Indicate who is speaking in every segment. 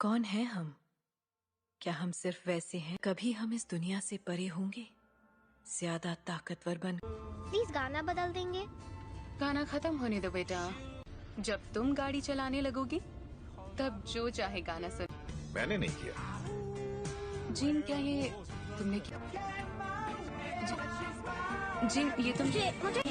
Speaker 1: कौन है हम? क्या हम सिर्फ वैसे हैं? कभी हम इस दुनिया से परे होंगे, ज्यादा ताकतवर बन।
Speaker 2: प्लीज गाना बदल देंगे?
Speaker 3: गाना खत्म होने दो बेटा। जब तुम गाड़ी चलाने लगोगी तब जो चाहे गाना सुन।
Speaker 4: मैंने नहीं किया।
Speaker 3: जीन, क्या ये तुमने किया? जीन, ये तुम
Speaker 2: मुझे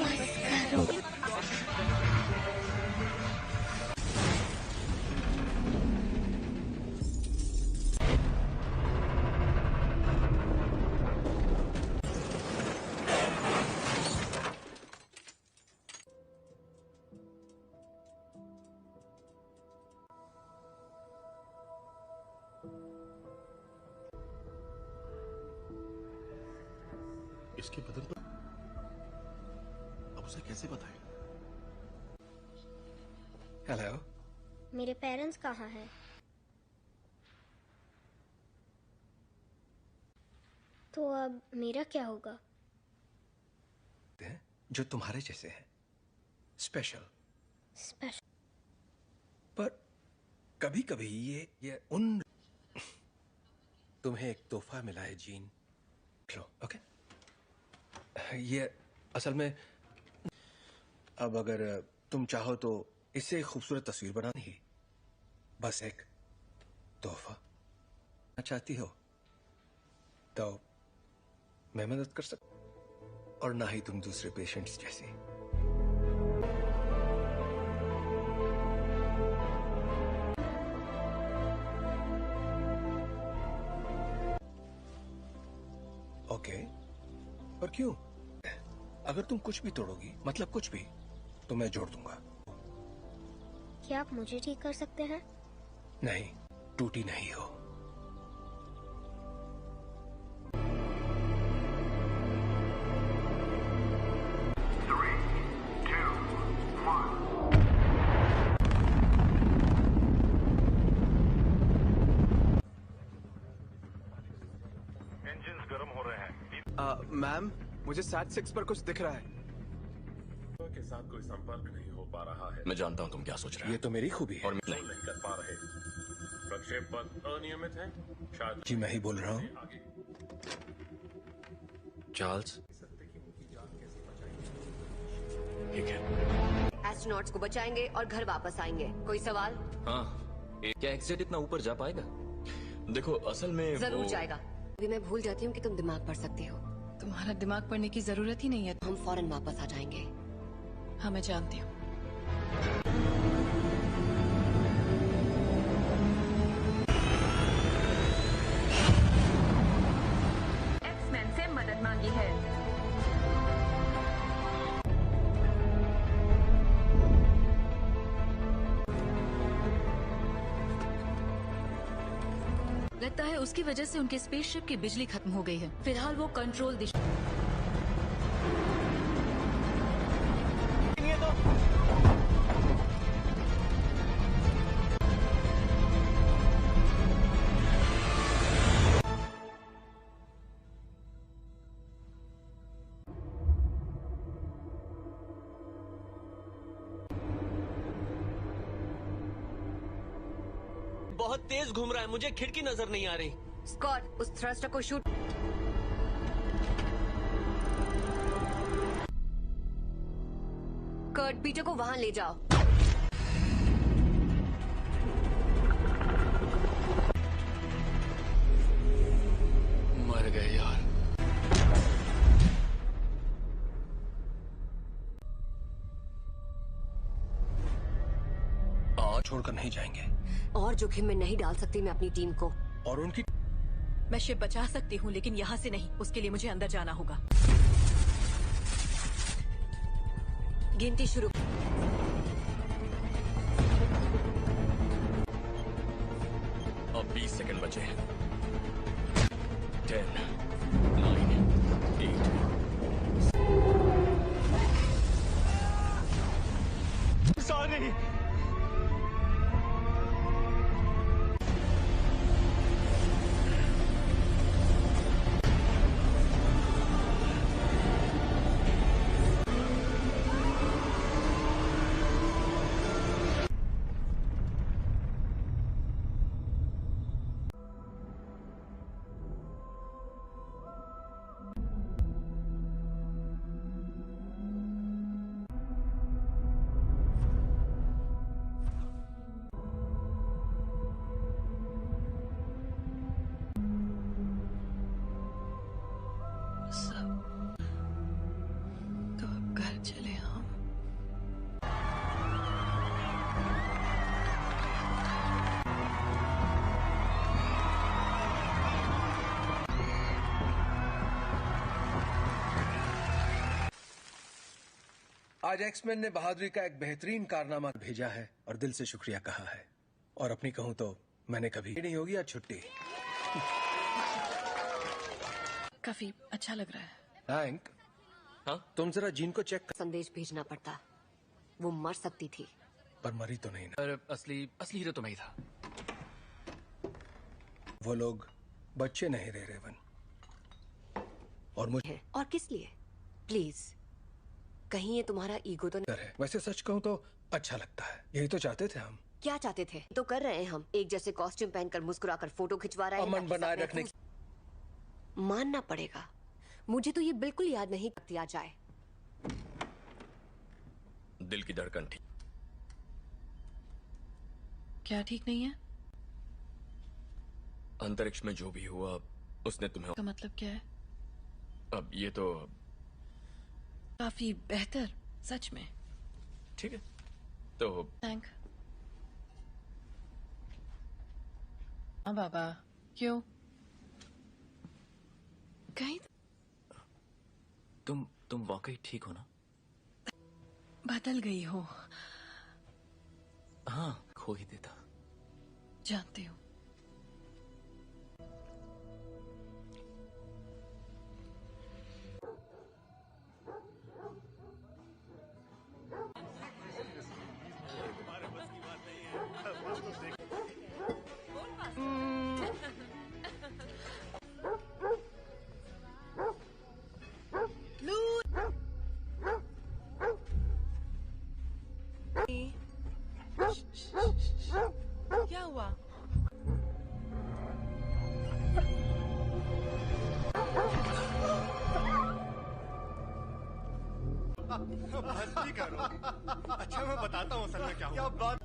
Speaker 5: इसके बदन पर अब उसे कैसे बताएं?
Speaker 6: हेलो,
Speaker 2: मेरे पेरेंट्स कहाँ हैं? तो अब मेरा क्या होगा?
Speaker 6: जो तुम्हारे जैसे हैं, स्पेशल।
Speaker 2: स्पेशल?
Speaker 6: पर कभी कभी ये उन तुम्हें एक तोहफा मिला है जीन, लो। ओके, ये असल में अब अगर तुम चाहो तो इससे एक खूबसूरत तस्वीर बनानी ही, बस एक तोहफा चाहती हो तो मैं मदद कर सकता, और ना ही तुम दूसरे पेशेंट्स जैसी। ओके, पर क्यों? अगर तुम कुछ भी तोड़ोगी, मतलब कुछ भी, तो मैं जोड़ दूंगा।
Speaker 2: क्या आप मुझे ठीक कर सकते हैं?
Speaker 6: नहीं, टूटी नहीं हो।
Speaker 4: इंजन्स गर्म हो रहे हैं।
Speaker 7: मैम, मुझे SAT-6 पर कुछ दिख रहा है।
Speaker 5: के साथ कोई संपर्क नहीं हो पा रहा है।
Speaker 4: मैं जानता हूँ तुम क्या सोच रहे
Speaker 6: ये तो मेरी खूबी है।
Speaker 4: और
Speaker 5: नहीं कर पा रहे। प्रक्षेपण अनियमित है, शायद।
Speaker 6: जी, मैं ही बोल रहा हूँ।
Speaker 4: चार्ल्स, ठीक है।
Speaker 8: एस्ट्रोनॉट्स को बचाएंगे और घर वापस आएंगे। कोई सवाल?
Speaker 4: हाँ, क्या एक्सेट इतना ऊपर जा पाएगा? देखो, असल में
Speaker 8: जरूर जाएगा। अभी मैं भूल जाती हूँ कि तुम दिमाग पढ़ सकती हो।
Speaker 3: तुम्हारा दिमाग पढ़ने की जरूरत ही नहीं है।
Speaker 8: हम फौरन वापस आ जाएंगे।
Speaker 3: हाँ, मैं जानती हूँ। एक्समैन से मदद मांगी है। लगता है उसकी वजह से उनके स्पेसशिप की बिजली खत्म हो गई है। फिलहाल वो कंट्रोल दिशा।
Speaker 9: बहुत तेज घूम रहा है, मुझे खिड़की नजर नहीं आ रही।
Speaker 8: स्कॉट, उस थ्रस्टर को शूट। कर्ट, पीटर को वहां ले जाओ।
Speaker 4: मर गए यार।
Speaker 6: और छोड़कर नहीं जाएंगे।
Speaker 8: और जोखिम में नहीं डाल सकती मैं अपनी टीम को।
Speaker 6: और उनकी
Speaker 1: मैं शिप बचा सकती हूँ, लेकिन यहाँ से नहीं। उसके लिए मुझे अंदर जाना होगा।
Speaker 8: गिनती शुरू।
Speaker 4: अब 20 सेकंड बचे हैं। 10, 9, 8।
Speaker 9: सॉरी।
Speaker 6: आज एक्समैन ने बहादुरी का एक बेहतरीन कारनामा भेजा है और दिल से शुक्रिया कहा है। और अपनी कहूं तो मैंने कभी नहीं होगी आज छुट्टी।
Speaker 1: काफी अच्छा लग रहा है।
Speaker 6: थैंक।
Speaker 4: हाँ?
Speaker 6: तुम जरा जीन को चेक कर।
Speaker 8: संदेश भेजना पड़ता, वो मर सकती थी।
Speaker 6: पर मरी तो नहीं ना।
Speaker 10: पर असली हीरो तो मैं ही था।
Speaker 6: वो लोग बच्चे नहीं रहे रेवन। और मुझे
Speaker 8: और किस लिए? प्लीज, कहीं ये तुम्हारा ईगो तो नहीं?
Speaker 6: है। वैसे सच कहूं तो अच्छा लगता है। यही तो चाहते थे हम।
Speaker 8: क्या चाहते थे तो कर रहे हैं हम। एक जैसे कॉस्ट्यूम पहनकर मुस्कुराकर फोटो खिंचवा रहे हैं।
Speaker 6: अमन बनाए रखने।
Speaker 8: मानना पड़ेगा, मुझे तो ये बिल्कुल याद नहीं दिया जाए।
Speaker 4: दिल की धड़कन ठीक।
Speaker 1: क्या ठीक नहीं है?
Speaker 4: अंतरिक्ष में जो भी हुआ उसने तुम्हें।
Speaker 1: का मतलब क्या है?
Speaker 4: अब ये तो
Speaker 1: काफी बेहतर, सच में।
Speaker 4: ठीक है तो
Speaker 1: थैंक। हाँ बाबा, क्यों? कहीं
Speaker 4: तुम वाकई ठीक हो ना?
Speaker 1: बदल गई हो।
Speaker 4: हाँ, खो ही देता।
Speaker 1: जानती हूँ। क्या हुआ?
Speaker 9: मस्ती करो। अच्छा मैं बताता हूँ असल में क्या हुआ। बात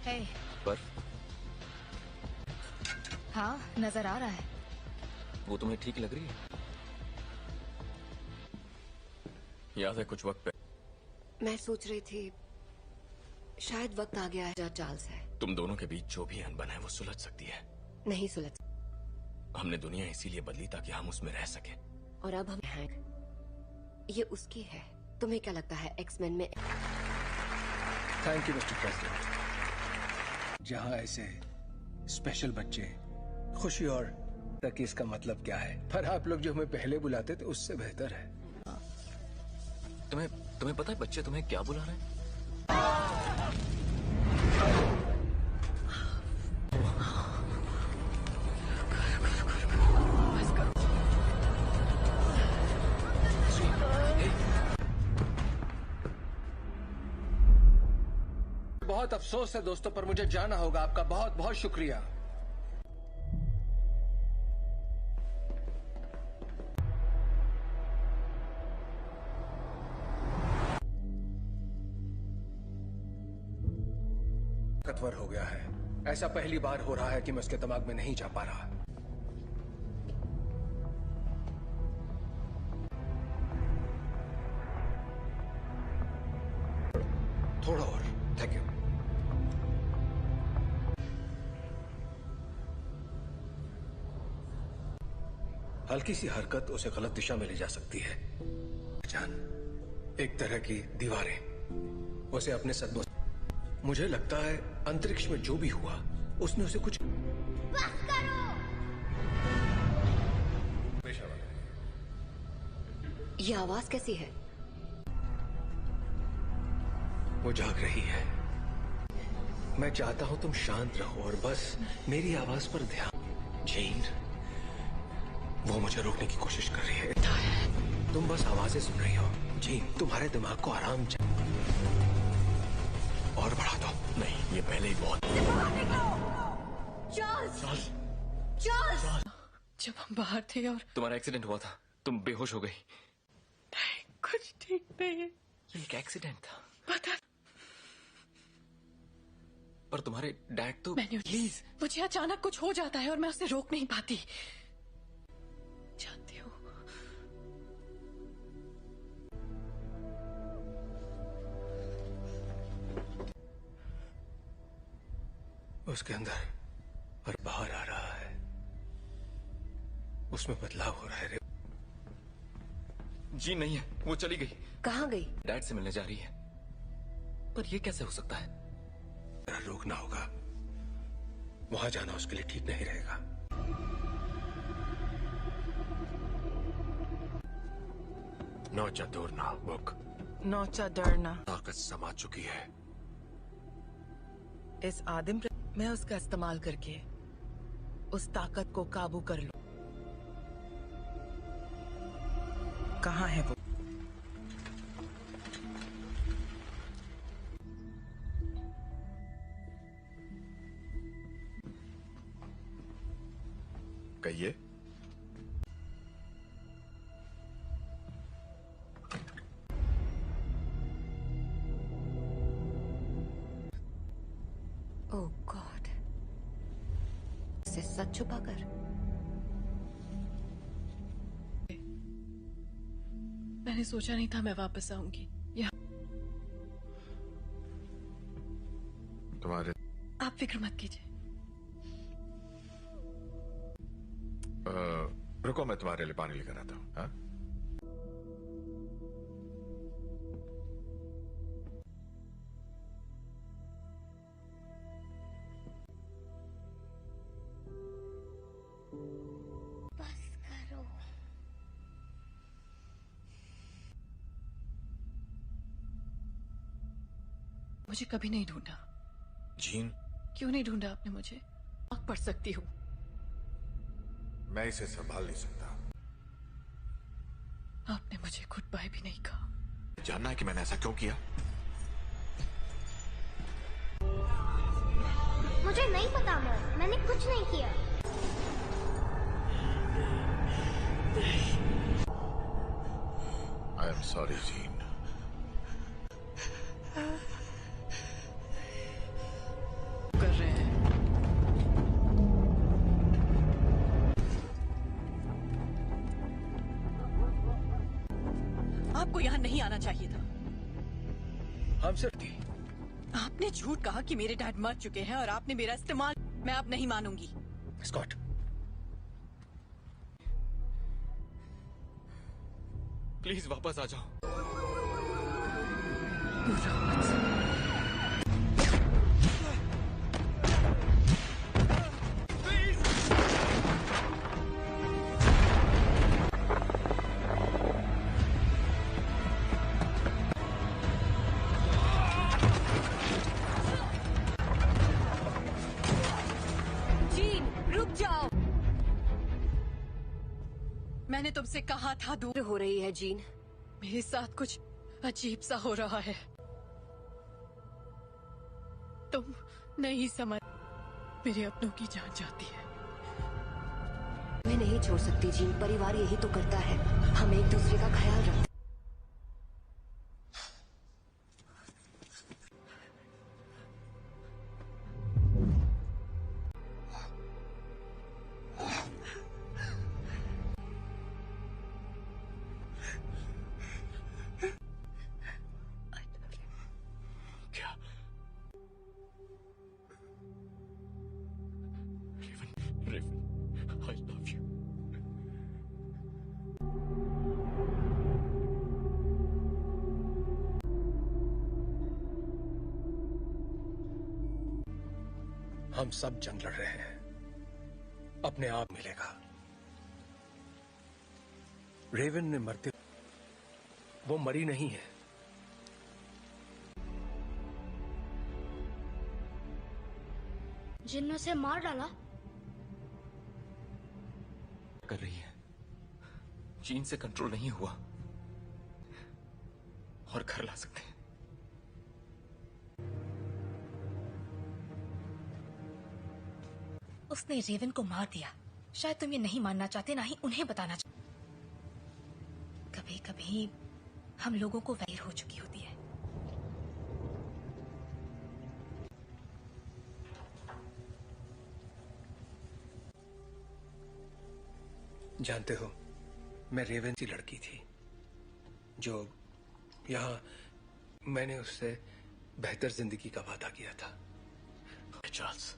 Speaker 3: Hey,
Speaker 4: पर
Speaker 3: हाँ नजर आ रहा है।
Speaker 4: वो तुम्हें ठीक लग रही है? याद है कुछ वक्त पहले
Speaker 8: मैं सोच रही थी शायद वक्त आ गया है। चार्ल्स है।
Speaker 4: तुम दोनों के बीच जो भी अनबन है वो सुलझ सकती है।
Speaker 8: नहीं सुलझ।
Speaker 4: हमने दुनिया इसीलिए बदली ताकि हम उसमें रह सके।
Speaker 8: और अब हम हैं। ये उसकी है। तुम्हें क्या लगता है एक्समैन में?
Speaker 6: Thank you mister president. जहाँ ऐसे स्पेशल बच्चे खुशी और तक इसका मतलब क्या है? पर आप लोग जो हमें पहले बुलाते थे उससे बेहतर है।
Speaker 4: तुम्हें पता है बच्चे तुम्हें क्या बुला रहे हैं?
Speaker 6: बहुत अफसोस है दोस्तों, पर मुझे जाना होगा। आपका बहुत बहुत शुक्रिया। ताकतवर हो गया है। ऐसा पहली बार हो रहा है कि मैं उसके दिमाग में नहीं जा पा रहा। थोड़ा और। Thank you. हल्की सी हरकत उसे गलत दिशा में ले जा सकती है। जान, एक तरह की दीवारें उसे अपने सदमों। मुझे लगता है अंतरिक्ष में जो भी हुआ उसने उसे कुछ।
Speaker 2: बस करो।
Speaker 8: ये आवाज कैसी है?
Speaker 6: वो जाग रही है। मैं चाहता हूं तुम शांत रहो और बस मेरी आवाज पर ध्यान। जीन, वो मुझे रोकने की कोशिश कर रही है। तुम बस आवाजें सुन रही हो। जीन, तुम्हारे दिमाग को आराम चाहिए। और बढ़ा दो।
Speaker 4: नहीं, ये पहले ही बहुत।
Speaker 8: चार्ल्स! चार्ल्स!
Speaker 1: जब हम बाहर थे और
Speaker 4: तुम्हारा एक्सीडेंट हुआ था, तुम बेहोश हो गई।
Speaker 1: कुछ ठीक नहीं है।
Speaker 4: ये एक एक्सीडेंट था।
Speaker 1: पता।
Speaker 4: पर तुम्हारे डैड तो।
Speaker 1: प्लीज, मुझे अचानक कुछ हो जाता है और मैं उसे रोक नहीं पाती।
Speaker 6: उसके अंदर और बाहर आ रहा है, उसमें बदलाव हो रहा है।
Speaker 4: जी नहीं है, वो चली गई।
Speaker 8: कहाँ गई?
Speaker 4: डैड से मिलने जा रही है। पर ये कैसे हो सकता है?
Speaker 6: रोकना होगा, वहां जाना उसके लिए ठीक नहीं रहेगा। नौचा दूरना बुक
Speaker 11: नौचा डरना
Speaker 6: ताकत समा चुकी है।
Speaker 11: इस आदिम मैं उसका इस्तेमाल करके उस ताकत को काबू कर लूं। कहाँ है वो?
Speaker 9: कहिए।
Speaker 8: ओह गॉड, इसे सच छुपाकर।
Speaker 1: मैंने सोचा नहीं था मैं वापस आऊंगी यहाँ।
Speaker 9: तुम्हारे
Speaker 1: आप फिक्र मत कीजिए।
Speaker 9: रुको, मैं तुम्हारे लिए पानी लेकर आता हूँ। हाँ?
Speaker 2: बस करो।
Speaker 1: मुझे कभी नहीं ढूंढा।
Speaker 9: जीन,
Speaker 1: क्यों नहीं ढूंढा आपने मुझे? आग पढ़ सकती हूँ।
Speaker 9: मैं इसे संभाल नहीं सकता।
Speaker 1: आपने मुझे गुड बाय भी नहीं कहा।
Speaker 9: जानना है कि मैंने ऐसा क्यों किया?
Speaker 2: मुझे नहीं पता मॉम, मैंने कुछ नहीं किया।
Speaker 9: I am sorry gene.
Speaker 1: कर रहे हैं। आपको यहाँ नहीं आना चाहिए था।
Speaker 6: हम सिर्फ थी।
Speaker 1: आपने झूठ कहा कि मेरे डैड मर चुके हैं और आपने मेरा इस्तेमाल। मैं अब नहीं मानूंगी।
Speaker 6: स्कॉट,
Speaker 4: प्लीज वापस आ जाओ।
Speaker 1: जीन, रुक जाओ। मैंने तुमसे कहा था दूर
Speaker 8: हो रही है जीन।
Speaker 1: मेरे साथ कुछ अजीब सा हो रहा है। तुम नहीं समझ। मेरे अपनों की जान जाती है।
Speaker 8: मैं नहीं छोड़ सकती जीन, परिवार यही तो करता है। हम एक दूसरे का ख्याल रखते।
Speaker 4: क्या? Raven, I love you.
Speaker 6: हम सब जंग लड़ रहे हैं, अपने आप मिलेगा। रेवन ने मरते, वो मरी नहीं है।
Speaker 2: जिन ने उसे मार डाला।
Speaker 4: कर रही है। जीन से कंट्रोल नहीं हुआ और घर ला सकते हैं।
Speaker 12: उसने रेवन को मार दिया। शायद तुम ये नहीं मानना चाहते, ना ही उन्हें बताना चाहते। कभी कभी हम लोगों को वैर हो चुकी होती है।
Speaker 6: जानते हो, मैं रेवन सी लड़की थी जो यहाँ मैंने उससे बेहतर जिंदगी का वादा किया था।
Speaker 4: चार्ल्स,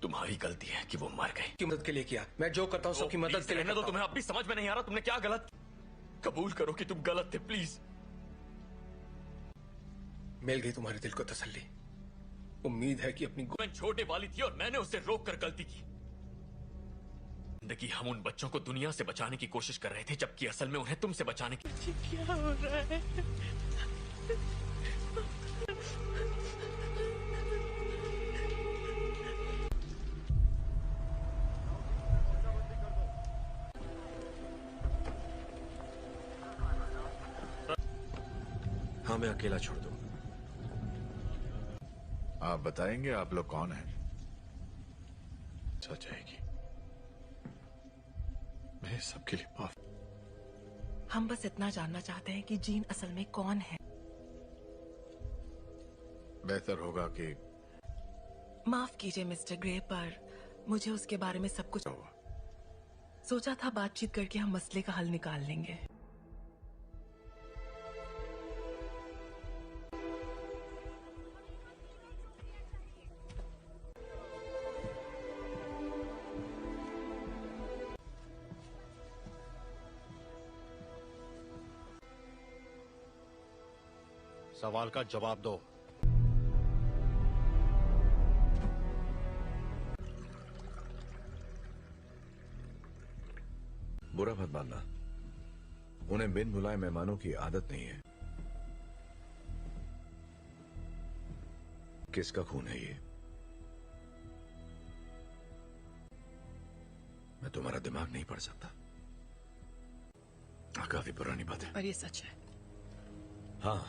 Speaker 4: तुम्हारी गलती है कि वो मर गए।
Speaker 6: की मदद के लिए किया, मैं जो करता हूँ सबकी मदद के लिए
Speaker 4: रहने दो, तुम्हें अब भी समझ में नहीं आ रहा तुमने क्या गलत। कबूल करो कि तुम गलत थे प्लीज।
Speaker 6: मिल गई तुम्हारे दिल को तसल्ली। उम्मीद है कि अपनी
Speaker 4: छोटे वाली थी और मैंने उसे रोक कर गलती की। जिंदगी हम उन बच्चों को दुनिया से बचाने की कोशिश कर रहे थे, जबकि असल में उन्हें तुमसे बचाने की।
Speaker 11: क्या हो रहा है?
Speaker 6: हाँ, मैं अकेला छोड़ दूं।
Speaker 13: आप बताएंगे आप लोग कौन हैं? सच जाएगी। मैं सबके लिए माफ।
Speaker 11: हम बस इतना जानना चाहते हैं कि जीन असल में कौन है।
Speaker 13: बेहतर होगा कि
Speaker 11: माफ कीजिए मिस्टर ग्रे, पर मुझे उसके बारे में सब कुछ सोचा था। बातचीत करके हम मसले का हल निकाल लेंगे।
Speaker 9: सवाल का जवाब दो।
Speaker 13: बुरा मत मानना, उन्हें बिन बुलाए मेहमानों की आदत नहीं है। किसका खून है ये? मैं तुम्हारा दिमाग नहीं पढ़ सकता। काफी पुरानी बात है,
Speaker 11: पर ये सच है।
Speaker 13: हाँ,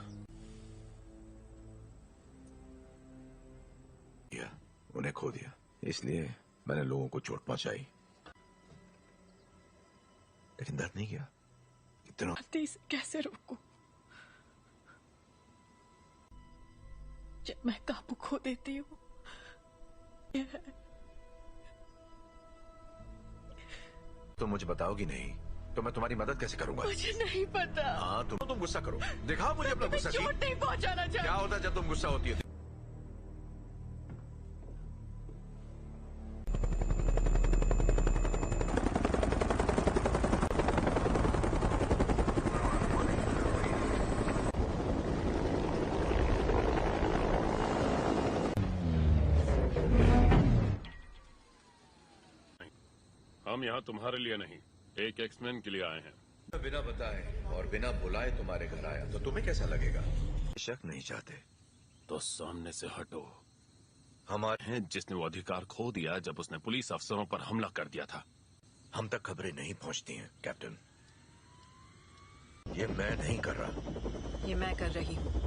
Speaker 13: उन्हें खो दिया, इसलिए मैंने लोगों को चोट पहुंचाई, लेकिन दर्द नहीं किया। इतना
Speaker 11: इसे कैसे रोकूं? जब मैं काबू खो देती हूँ।
Speaker 13: तुम मुझे बताओगी नहीं तो मैं तुम्हारी मदद कैसे करूंगा?
Speaker 11: मुझे नहीं पता।
Speaker 13: हाँ, तुम गुस्सा करो, दिखाओ मुझे अपना गुस्सा।
Speaker 11: चोट नहीं पहुंचाना चाहिए।
Speaker 13: क्या होता है जब तुम गुस्सा होती है?
Speaker 5: हम यहाँ तुम्हारे लिए नहीं, एक एक्समैन के लिए आए हैं।
Speaker 13: बिना बताए और बिना बुलाए तुम्हारे घर आया तो तुम्हें कैसा लगेगा? शक नहीं चाहते
Speaker 5: तो सामने से हटो।
Speaker 13: हमारे
Speaker 5: हैं जिसने वो अधिकार खो दिया जब उसने पुलिस अफसरों पर हमला कर दिया था।
Speaker 13: हम तक खबरें नहीं पहुंचती हैं कैप्टन। ये मैं नहीं कर रहा,
Speaker 1: ये मैं कर रही हूँ।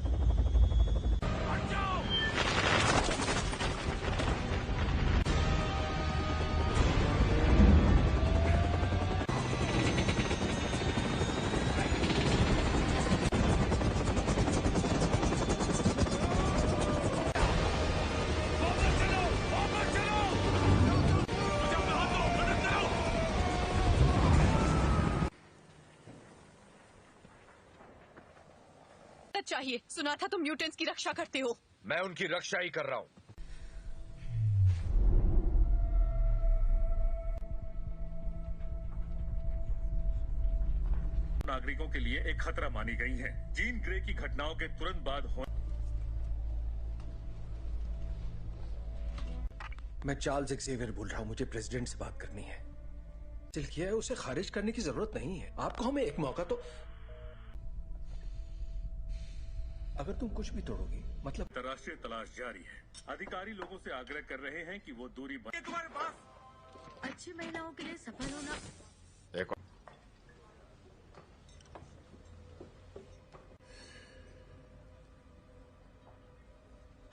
Speaker 3: चाहिए। सुना था तुम म्यूटेंट्स की रक्षा करते हो।
Speaker 13: मैं उनकी रक्षा ही कर रहा हूं।
Speaker 14: नागरिकों के लिए एक खतरा मानी गई हैं। जीन ग्रे की घटनाओं के तुरंत बाद
Speaker 6: मैं चार्ल्स एक्सेवियर बोल रहा हूं, मुझे प्रेसिडेंट से बात करनी है। दिल किया है, उसे खारिज करने की जरूरत नहीं है। आपको हमें एक मौका तो। अगर तुम कुछ भी तोड़ोगी मतलब।
Speaker 14: अंतर्राष्ट्रीय तलाश जारी है। अधिकारी लोगों से आग्रह कर रहे हैं कि वो दूरी तुम्हारे पास
Speaker 15: अच्छी महिलाओं के लिए सफल होना।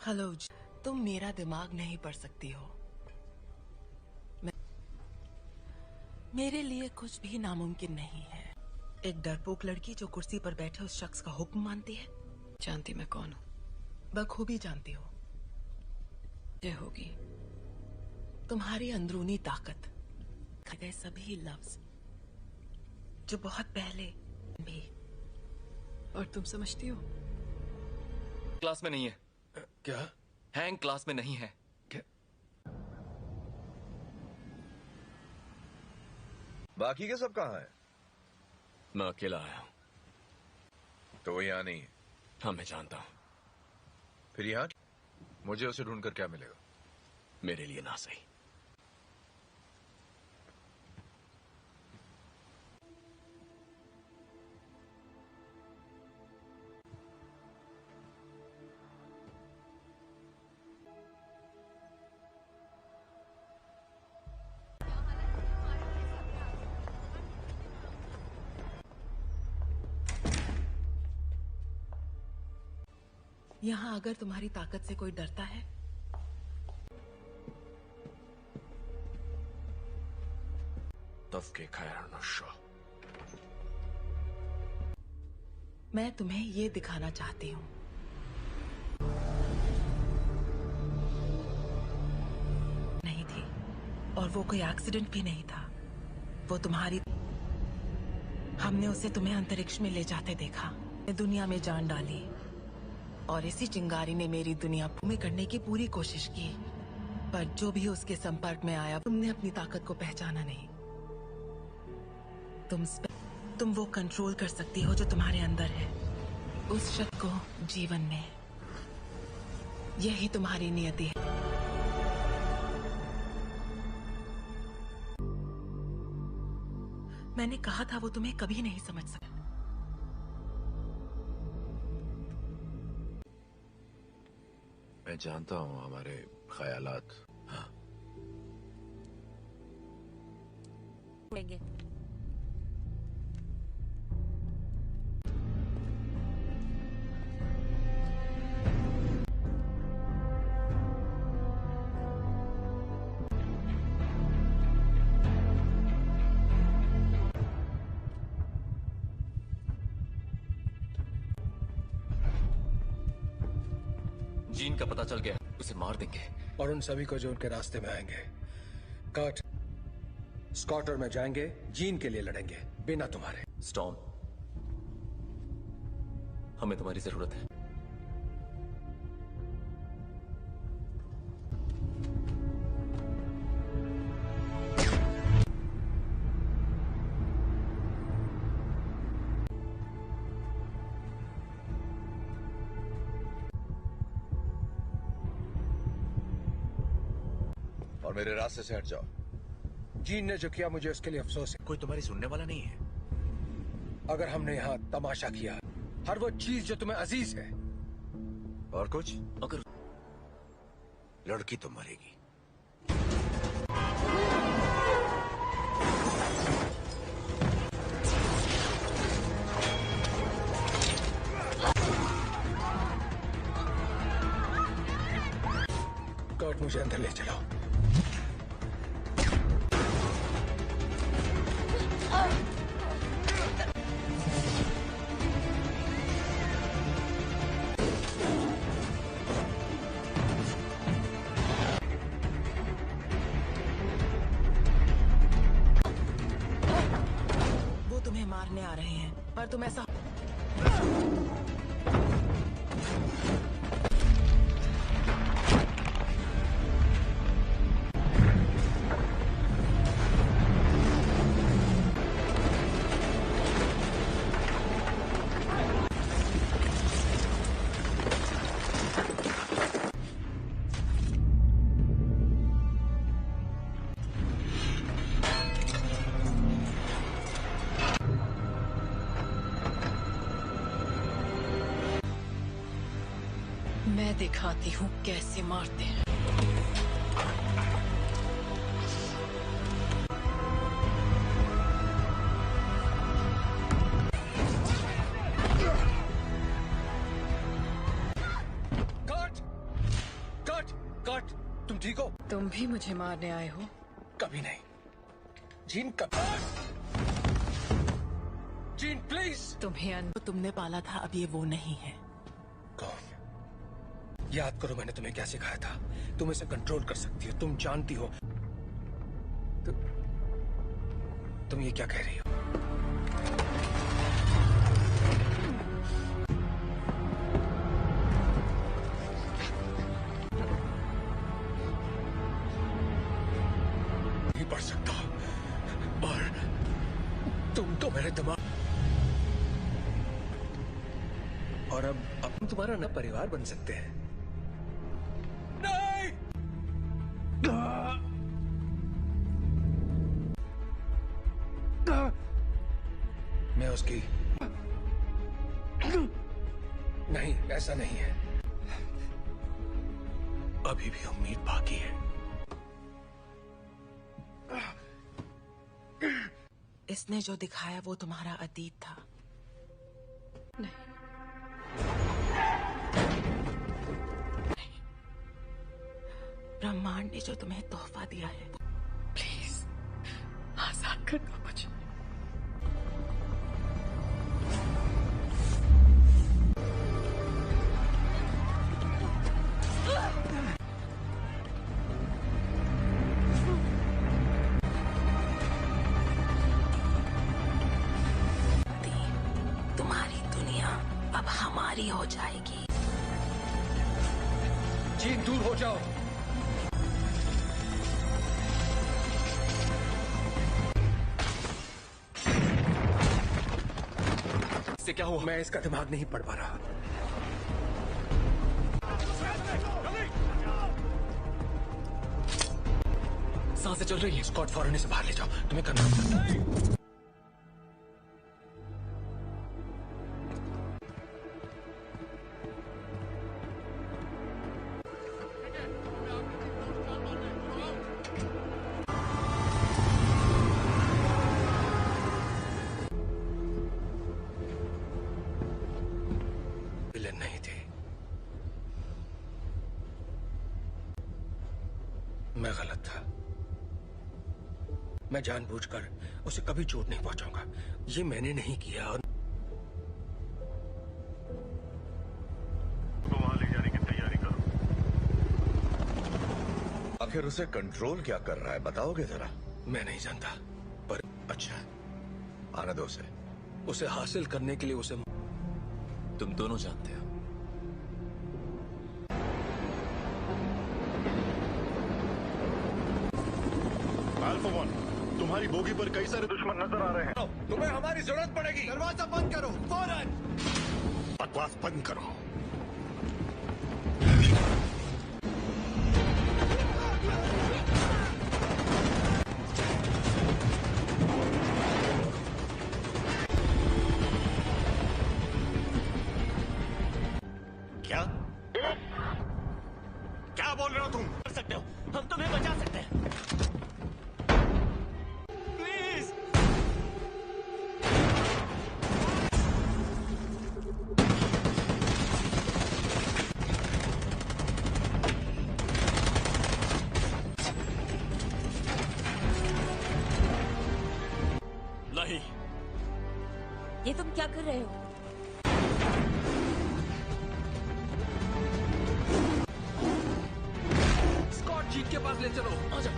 Speaker 11: हेलो, तुम मेरा दिमाग नहीं पढ़ सकती हो। मेरे लिए कुछ भी नामुमकिन नहीं है। एक डरपोक लड़की जो कुर्सी पर बैठे उस शख्स का हुक्म मानती है।
Speaker 1: जानती मैं कौन हूँ?
Speaker 11: बखूबी जानती हो।
Speaker 1: ये होगी
Speaker 11: तुम्हारी अंदरूनी ताकत, गए सभी लफ्ज जो बहुत पहले भी।
Speaker 1: और तुम समझती हो?
Speaker 4: क्लास में नहीं है।
Speaker 6: क्या?
Speaker 4: हैंग क्लास में नहीं है।
Speaker 6: क्या?
Speaker 13: बाकी के सब कहाँ हैं?
Speaker 4: मैं अकेला आया हूं।
Speaker 13: तो वो यहाँ नहीं है?
Speaker 4: हाँ, मैं जानता हूं।
Speaker 13: फिर यहाँ मुझे उसे ढूंढकर क्या मिलेगा?
Speaker 4: मेरे लिए ना सही।
Speaker 11: यहाँ अगर तुम्हारी ताकत से कोई डरता है
Speaker 4: तब खैर नशा।
Speaker 11: मैं तुम्हें ये दिखाना चाहती हूँ। नहीं थी, और वो कोई एक्सीडेंट भी नहीं था। वो तुम्हारी, हमने उसे तुम्हें अंतरिक्ष में ले जाते देखा, दुनिया में जान डाली, और इसी चिंगारी ने मेरी दुनिया में करने की पूरी कोशिश की। पर जो भी उसके संपर्क में आया, तुमने अपनी ताकत को पहचाना नहीं। तुम वो कंट्रोल कर सकती हो जो तुम्हारे अंदर है, उस शक्ति को जीवन में। यही तुम्हारी नियति है। मैंने कहा था वो तुम्हें कभी नहीं समझ सकता।
Speaker 13: मैं जानता हूँ हमारे ख्यालात। हाँ।
Speaker 10: जीन का पता चल गया, उसे मार देंगे।
Speaker 6: और उन सभी को जो उनके रास्ते में आएंगे। कर्ट, स्कॉट और मैं जाएंगे, जीन के लिए लड़ेंगे, बिना तुम्हारे।
Speaker 10: स्टॉर्म, हमें तुम्हारी जरूरत है।
Speaker 13: और मेरे रास्ते से हट जाओ।
Speaker 6: जीन ने जो किया मुझे उसके लिए अफसोस है।
Speaker 13: कोई तुम्हारी सुनने वाला नहीं है।
Speaker 6: अगर हमने यहाँ तमाशा किया, हर वो चीज जो तुम्हें अजीज है,
Speaker 13: और कुछ,
Speaker 10: अगर
Speaker 13: लड़की तो मरेगी।
Speaker 6: कर्ट, मुझे अंदर ले चलो।
Speaker 11: वो तुम्हें मारने आ रहे हैं, पर तुम ऐसा
Speaker 1: मैं दिखाती हूँ कैसे मारते हैं।
Speaker 6: कट, तुम ठीक हो?
Speaker 1: तुम भी मुझे मारने आए हो?
Speaker 6: कभी नहीं। जीन, कभी। Gene, please.
Speaker 11: तुम्हें तुमने पाला था, अब ये वो नहीं है।
Speaker 6: कौन? याद करो मैंने तुम्हें क्या सिखाया था। तुम इसे कंट्रोल कर सकती हो, तुम जानती हो। तुम ये क्या कह रही हो? नहीं पढ़ सकता, और और अब हम तुम्हारा नया परिवार बन सकते हैं। नहीं! मैं उसकी नहीं, ऐसा नहीं है। अभी भी उम्मीद बाकी है।
Speaker 11: इसने जो दिखाया वो तुम्हारा अतीत था।
Speaker 1: नहीं,
Speaker 11: ब्रह्मांड ने जो तुम्हें तोहफा दिया है।
Speaker 1: प्लीज आजाद कर दो मुझे।
Speaker 11: तुम्हारी दुनिया अब हमारी हो जाएगी।
Speaker 6: जीन, दूर हो जाओ।
Speaker 10: इससे क्या हुआ?
Speaker 6: मैं इसका दिमाग नहीं पढ़ पा रहा।
Speaker 10: सांसें चल रही है।
Speaker 6: स्कॉट, फौरन इसे बाहर ले जाओ। तुम्हें करना विलन नहीं थे। मैं गलत था। मैं जानबूझकर उसे कभी चोट नहीं पहुंचाऊंगा। ये मैंने नहीं किया। और
Speaker 5: तो वहां ले जाने की तैयारी करो।
Speaker 13: आखिर उसे कंट्रोल क्या कर रहा है, बताओगे जरा?
Speaker 6: मैं नहीं जानता, पर
Speaker 13: अच्छा, आने दो उसे।
Speaker 6: उसे हासिल करने के लिए उसे
Speaker 10: तुम दोनों जानते हो।
Speaker 9: अल्फा 1, तुम्हारी बोगी पर कई सारे दुश्मन नजर आ रहे हैं।
Speaker 6: तुम्हें हमारी जरूरत पड़ेगी।
Speaker 9: दरवाजा बंद करो फौरन। बकवास बंद करो।
Speaker 4: क्या क्या बोल रहे हो तुम? कर सकते हो, हम तुम्हें बचा सकते हैं। प्लीज। नहीं।
Speaker 12: ये तुम क्या कर रहे हो?
Speaker 6: स्कॉट, जीत के पास ले चलो। आ जाओ।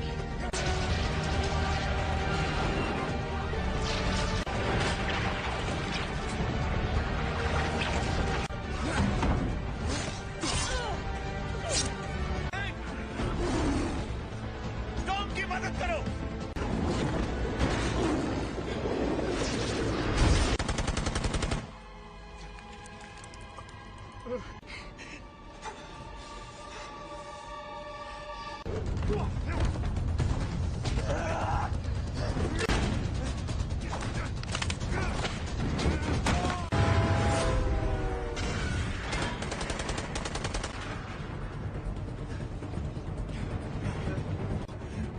Speaker 4: टॉम की मदद करो।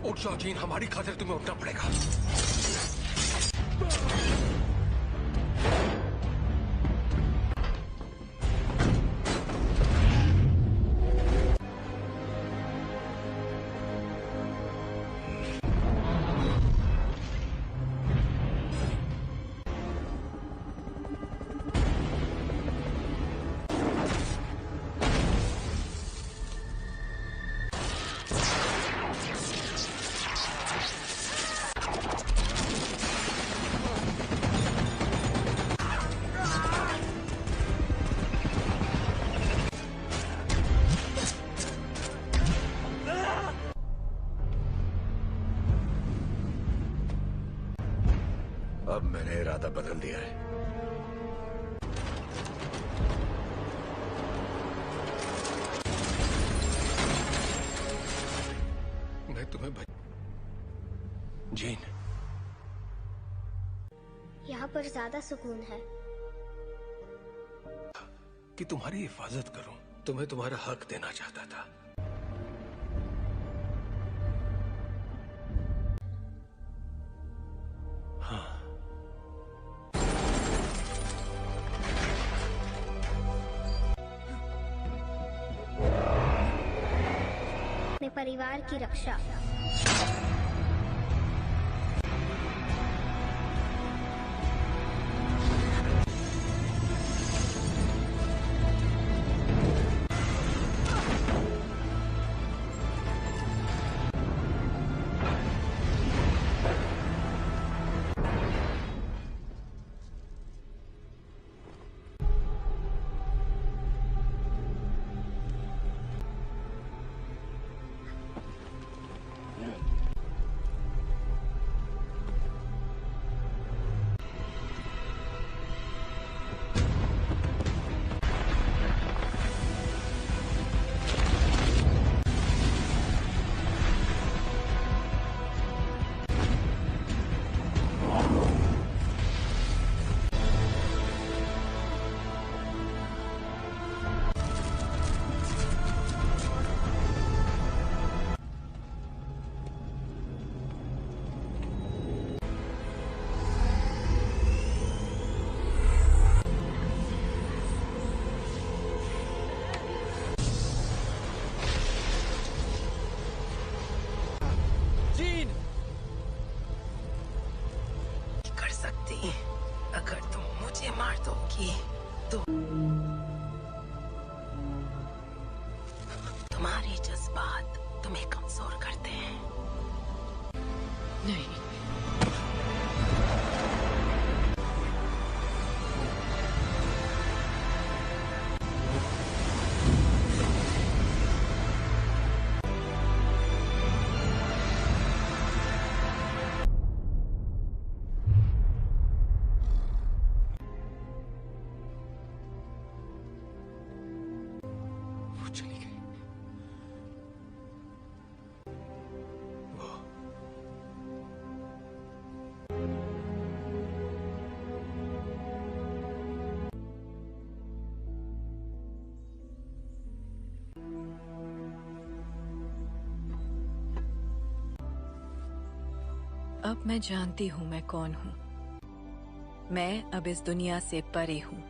Speaker 6: उठ जाओ जीन, हमारी खातिर तुम्हें उठना पड़ेगा।
Speaker 13: अब मैंने इरादा बदल दिया है।
Speaker 6: जीन,
Speaker 2: यहाँ पर ज्यादा सुकून है।
Speaker 6: कि तुम्हारी हिफाजत करूं, तुम्हें तुम्हारा हक देना चाहता था। हाँ,
Speaker 2: अपने परिवार की रक्षा।
Speaker 11: कर सकती, अगर तुम मुझे मार दोगी तो तुम्हारे जज्बात तुम्हें कमजोर करते हैं।
Speaker 1: नहीं,
Speaker 6: वो चली गई। वो
Speaker 1: अब मैं जानती हूँ मैं कौन हूँ। मैं अब इस दुनिया से परे हूँ।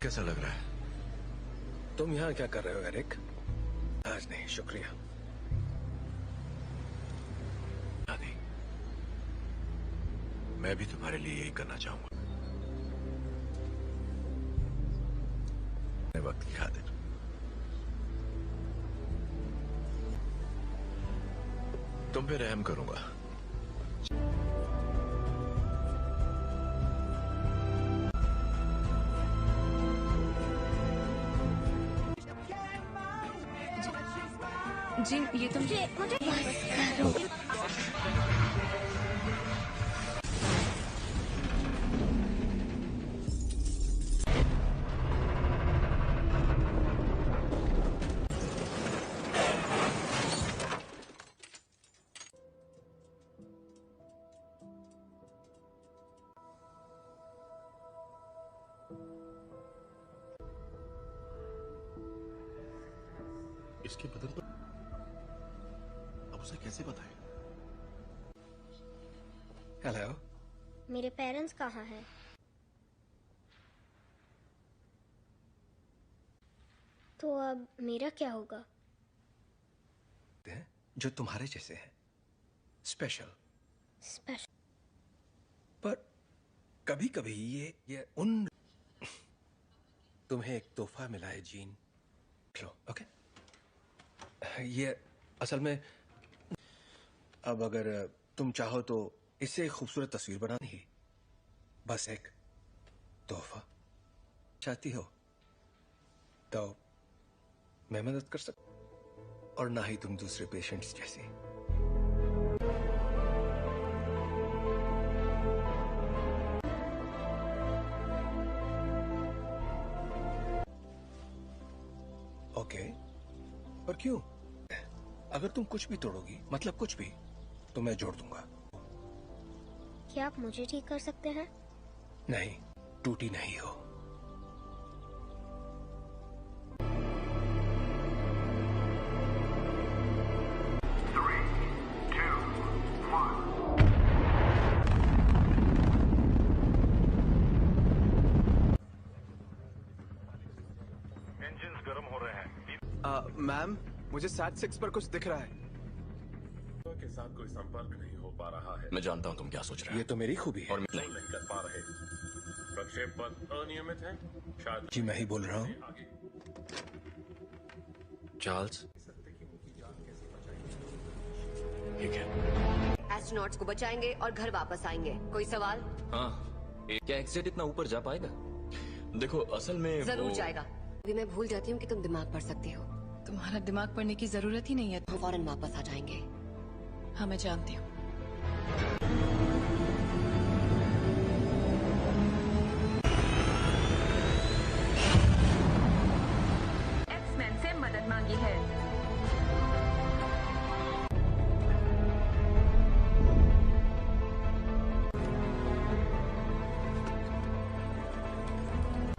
Speaker 13: कैसा लग रहा है?
Speaker 6: तुम यहाँ क्या कर रहे हो एरिक? आज नहीं, शुक्रिया।
Speaker 13: नहीं, मैं भी तुम्हारे लिए यही करना चाहूंगा। वक्त की खातिर तुम पे रहम करूंगा।
Speaker 3: जी, ये तुम
Speaker 2: मुझे
Speaker 9: इसके बदन पर अब उसे कैसे बताएं?
Speaker 6: हेलो,
Speaker 2: मेरे पेरेंट्स कहाँ हैं? तो अब मेरा क्या होगा?
Speaker 6: जो तुम्हारे जैसे हैं, स्पेशल।
Speaker 2: स्पेशल।
Speaker 6: पर कभी कभी ये उन तुम्हें एक तोहफा मिला है जीन, लो, ओके? ये असल में अब अगर तुम चाहो तो इससे एक खूबसूरत तस्वीर बनानी ही, बस एक तोहफा चाहती हो तो मैं मदद कर सकता, और ना ही तुम दूसरे पेशेंट्स जैसी। ओके, पर क्यों? अगर तुम कुछ भी तोड़ोगी, मतलब कुछ भी, तो मैं जोड़ दूंगा।
Speaker 2: क्या आप मुझे ठीक कर सकते हैं?
Speaker 6: नहीं, टूटी नहीं हो।
Speaker 9: इंजन्स गर्म हो रहे हैं।
Speaker 7: मैम, मुझे सैट 6 पर कुछ दिख रहा है।
Speaker 5: के साथ कोई संपर्क नहीं हो पा रहा है।
Speaker 10: मैं जानता हूँ तुम क्या सोच रहे हो।
Speaker 6: ये तो मेरी खूबी है।
Speaker 10: और
Speaker 5: नहीं कर पा रहे। प्रक्षेप पथ अनियमित है। शायद
Speaker 6: जी मैं ही बोल रहा हूँ।
Speaker 10: चार्ल्स, ठीक है।
Speaker 8: एस्ट्रोनॉट्स को बचाएंगे और घर वापस आएंगे। कोई सवाल?
Speaker 10: हाँ, क्या एक्सेट इतना ऊपर जा पाएगा? देखो असल में
Speaker 8: जरूर जाएगा। अभी मैं भूल जाती हूँ कि तुम दिमाग पढ़ सकती हो।
Speaker 3: तुम्हारा दिमाग पढ़ने की जरूरत ही नहीं है।
Speaker 8: हम फौरन वापस आ जाएंगे।
Speaker 3: हाँ, मैं जानती हूँ।
Speaker 15: एक्समैन से मदद मांगी है।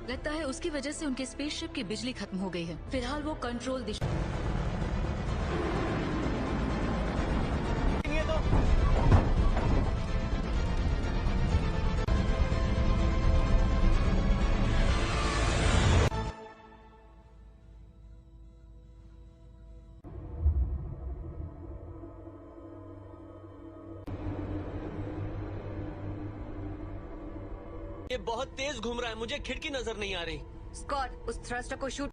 Speaker 12: लगता है उसकी वजह से उनके स्पेसशिप की बिजली खत्म हो गई है। फिलहाल वो कंट्रोल दिशा।
Speaker 16: ये बहुत तेज घूम रहा है, मुझे खिड़की नजर नहीं आ रही।
Speaker 8: स्कॉट, उस थ्रस्टर को शूट।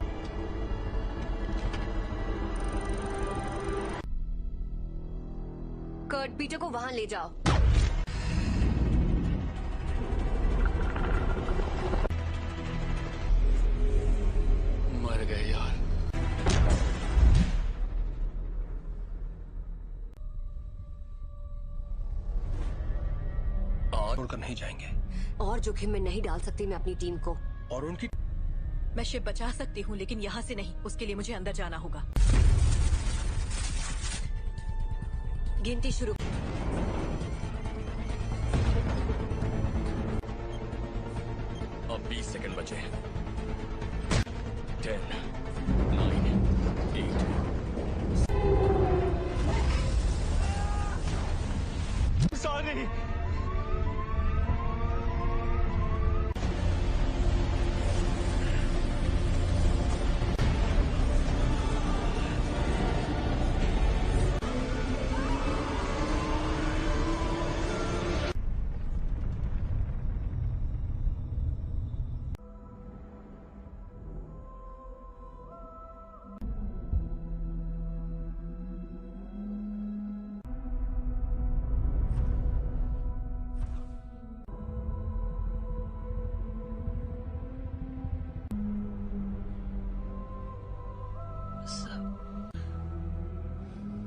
Speaker 8: कर्ट, पीटर को वहां ले जाओ।
Speaker 10: मर गए यार।
Speaker 6: और छोड़कर नहीं जाएंगे।
Speaker 8: और जोखिम में नहीं डाल सकती मैं अपनी टीम को।
Speaker 6: और उनकी
Speaker 1: मैं शिप बचा सकती हूँ, लेकिन यहाँ से नहीं। उसके लिए मुझे अंदर जाना होगा।
Speaker 8: गिनती शुरू।
Speaker 4: अब 20 सेकंड बचे। 10, 9, 8।
Speaker 16: सॉरी।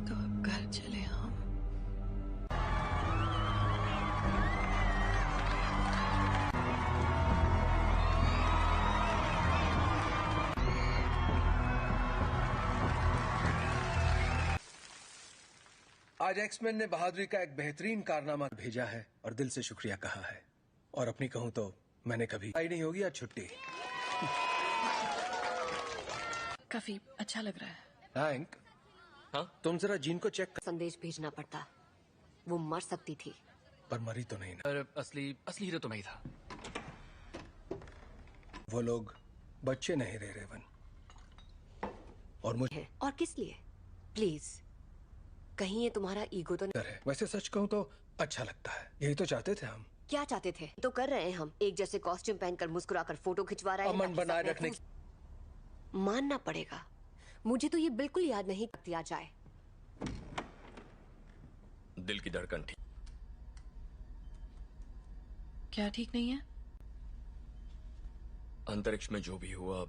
Speaker 1: तो अब घर चले हम।
Speaker 6: आज एक्समैन ने बहादुरी का एक बेहतरीन कारनामा भेजा है और दिल से शुक्रिया कहा है। और अपनी कहूं तो मैंने कभी आई नहीं होगी आज छुट्टी।
Speaker 12: काफी अच्छा लग रहा है।
Speaker 6: हैंक, हाँ? तुम जरा जीन को चेक कर।
Speaker 8: संदेश भेजना पड़ता। वो मर सकती थी।
Speaker 6: पर मरी तो नहीं ना।
Speaker 10: पर असली हीरो तो मैं ही था।
Speaker 6: वो लोग बच्चे नहीं रहे रेवन। और मुझे
Speaker 8: और किस लिए? प्लीज, कहीं ये तुम्हारा ईगो तो नहीं
Speaker 6: है। वैसे सच कहूं तो अच्छा लगता है। यही तो चाहते थे हम।
Speaker 8: क्या चाहते थे तो कर रहे हैं हम। एक जैसे कॉस्ट्यूम पहनकर मुस्कुराकर फोटो खिंचवा रहे हैं।
Speaker 6: अमन बनाए रखने की।
Speaker 8: मानना पड़ेगा, मुझे तो ये बिल्कुल याद नहीं दिया जाए।
Speaker 4: दिल की धड़कन ठीक।
Speaker 12: क्या ठीक नहीं है?
Speaker 4: अंतरिक्ष में जो भी हुआ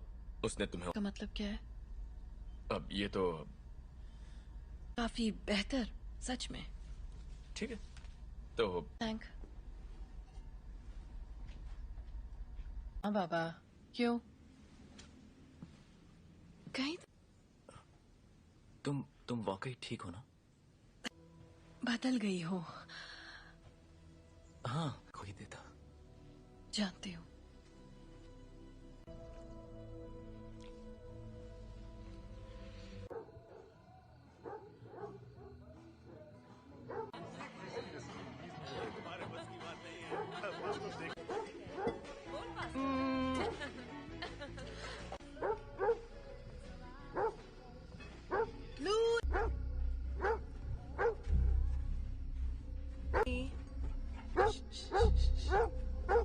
Speaker 4: उसने तुम्हें।
Speaker 1: का मतलब क्या है?
Speaker 4: अब ये तो
Speaker 1: काफी बेहतर, सच में।
Speaker 4: ठीक है तो
Speaker 1: थैंक। हाँ बाबा, क्यों? कहीं
Speaker 10: तुम वाकई ठीक हो ना?
Speaker 1: बदल गई हो।
Speaker 10: हाँ, कोई देता।
Speaker 1: जानती हूँ।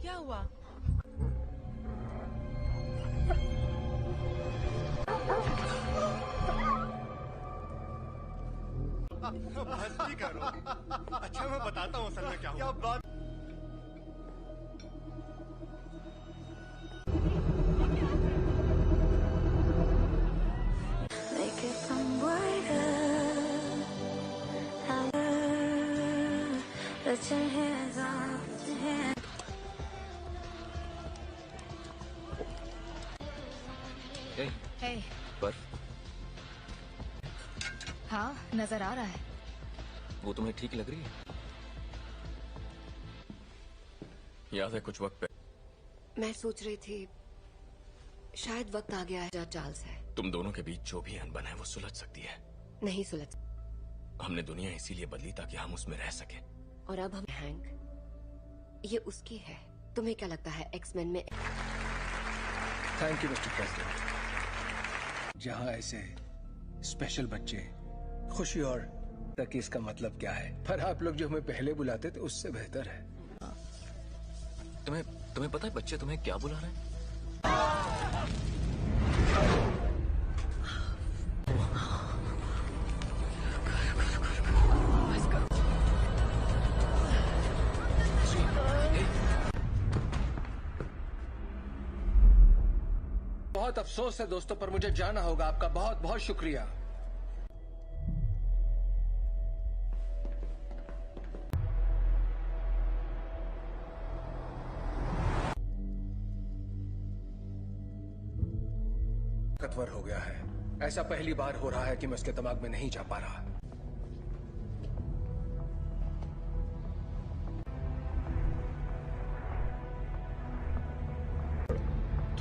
Speaker 11: क्या हुआ?
Speaker 9: मस्ती करो। अच्छा मैं बताता हूँ असल में क्या हुआ। बात
Speaker 12: हे,
Speaker 10: बर्फ
Speaker 12: हाँ नजर आ रहा है।
Speaker 10: वो तुम्हें ठीक लग रही है?
Speaker 4: याद है कुछ वक्त पे
Speaker 8: मैं सोच रही थी शायद वक्त आ गया है जहाँ चार्ल्स है।
Speaker 4: तुम दोनों के बीच जो भी अनबन है वो सुलझ सकती है।
Speaker 8: नहीं सुलझ।
Speaker 4: हमने दुनिया इसीलिए बदली ताकि हम उसमें रह सके।
Speaker 8: और अब हम हैंक, ये उसकी है। तुम्हें क्या लगता है एक्समैन में?
Speaker 6: Thank you mister president. जहां ऐसे स्पेशल बच्चे खुशी और तक इसका मतलब क्या है, पर आप लोग जो हमें पहले बुलाते थे उससे बेहतर है।
Speaker 10: तुम्हें पता है बच्चे तुम्हें क्या बुला रहे हैं?
Speaker 6: बहुत अफसोस है दोस्तों, पर मुझे जाना होगा। आपका बहुत बहुत शुक्रिया। ताकतवर हो गया है। ऐसा पहली बार हो रहा है कि मैं उसके दिमाग में नहीं जा पा रहा।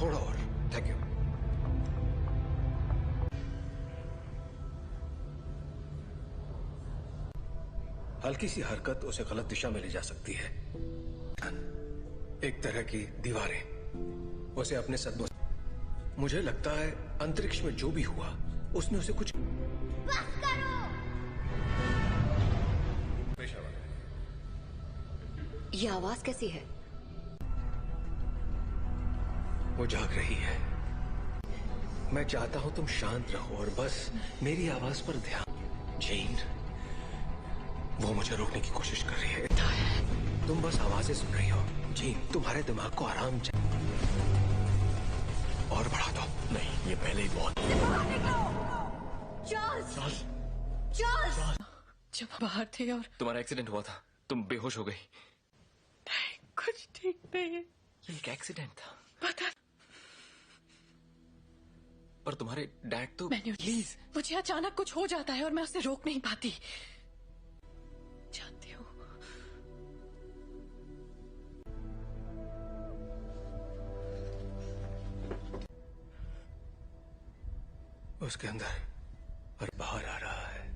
Speaker 6: थोड़ा और। Thank you. हल्की सी हरकत उसे गलत दिशा में ले जा सकती है। एक तरह की दीवारें उसे अपने सदमों। मुझे लगता है अंतरिक्ष में जो भी हुआ उसने उसे कुछ।
Speaker 2: बस करो।
Speaker 8: ये आवाज कैसी है?
Speaker 6: वो जाग रही है। मैं चाहता हूं तुम शांत रहो और बस मेरी आवाज पर ध्यान। जेन, वो मुझे रोकने की कोशिश कर रही है। तुम बस आवाजें सुन रही हो। जेन, तुम्हारे दिमाग को आराम चाहिए। और बढ़ा दो।
Speaker 4: नहीं, ये पहले ही बहुत।
Speaker 2: चार्ल्स! चार्ल्स!
Speaker 1: जब बाहर थे और
Speaker 10: तुम्हारा एक्सीडेंट हुआ था, तुम बेहोश हो गई।
Speaker 1: कुछ ठीक नहीं है।
Speaker 10: ये एक एक्सीडेंट था।
Speaker 1: पता।
Speaker 10: पर तुम्हारे डैड तो।
Speaker 1: प्लीज, मुझे अचानक कुछ हो जाता है और मैं उसे रोक नहीं पाती। जानती हूँ।
Speaker 6: उसके अंदर और बाहर आ रहा है।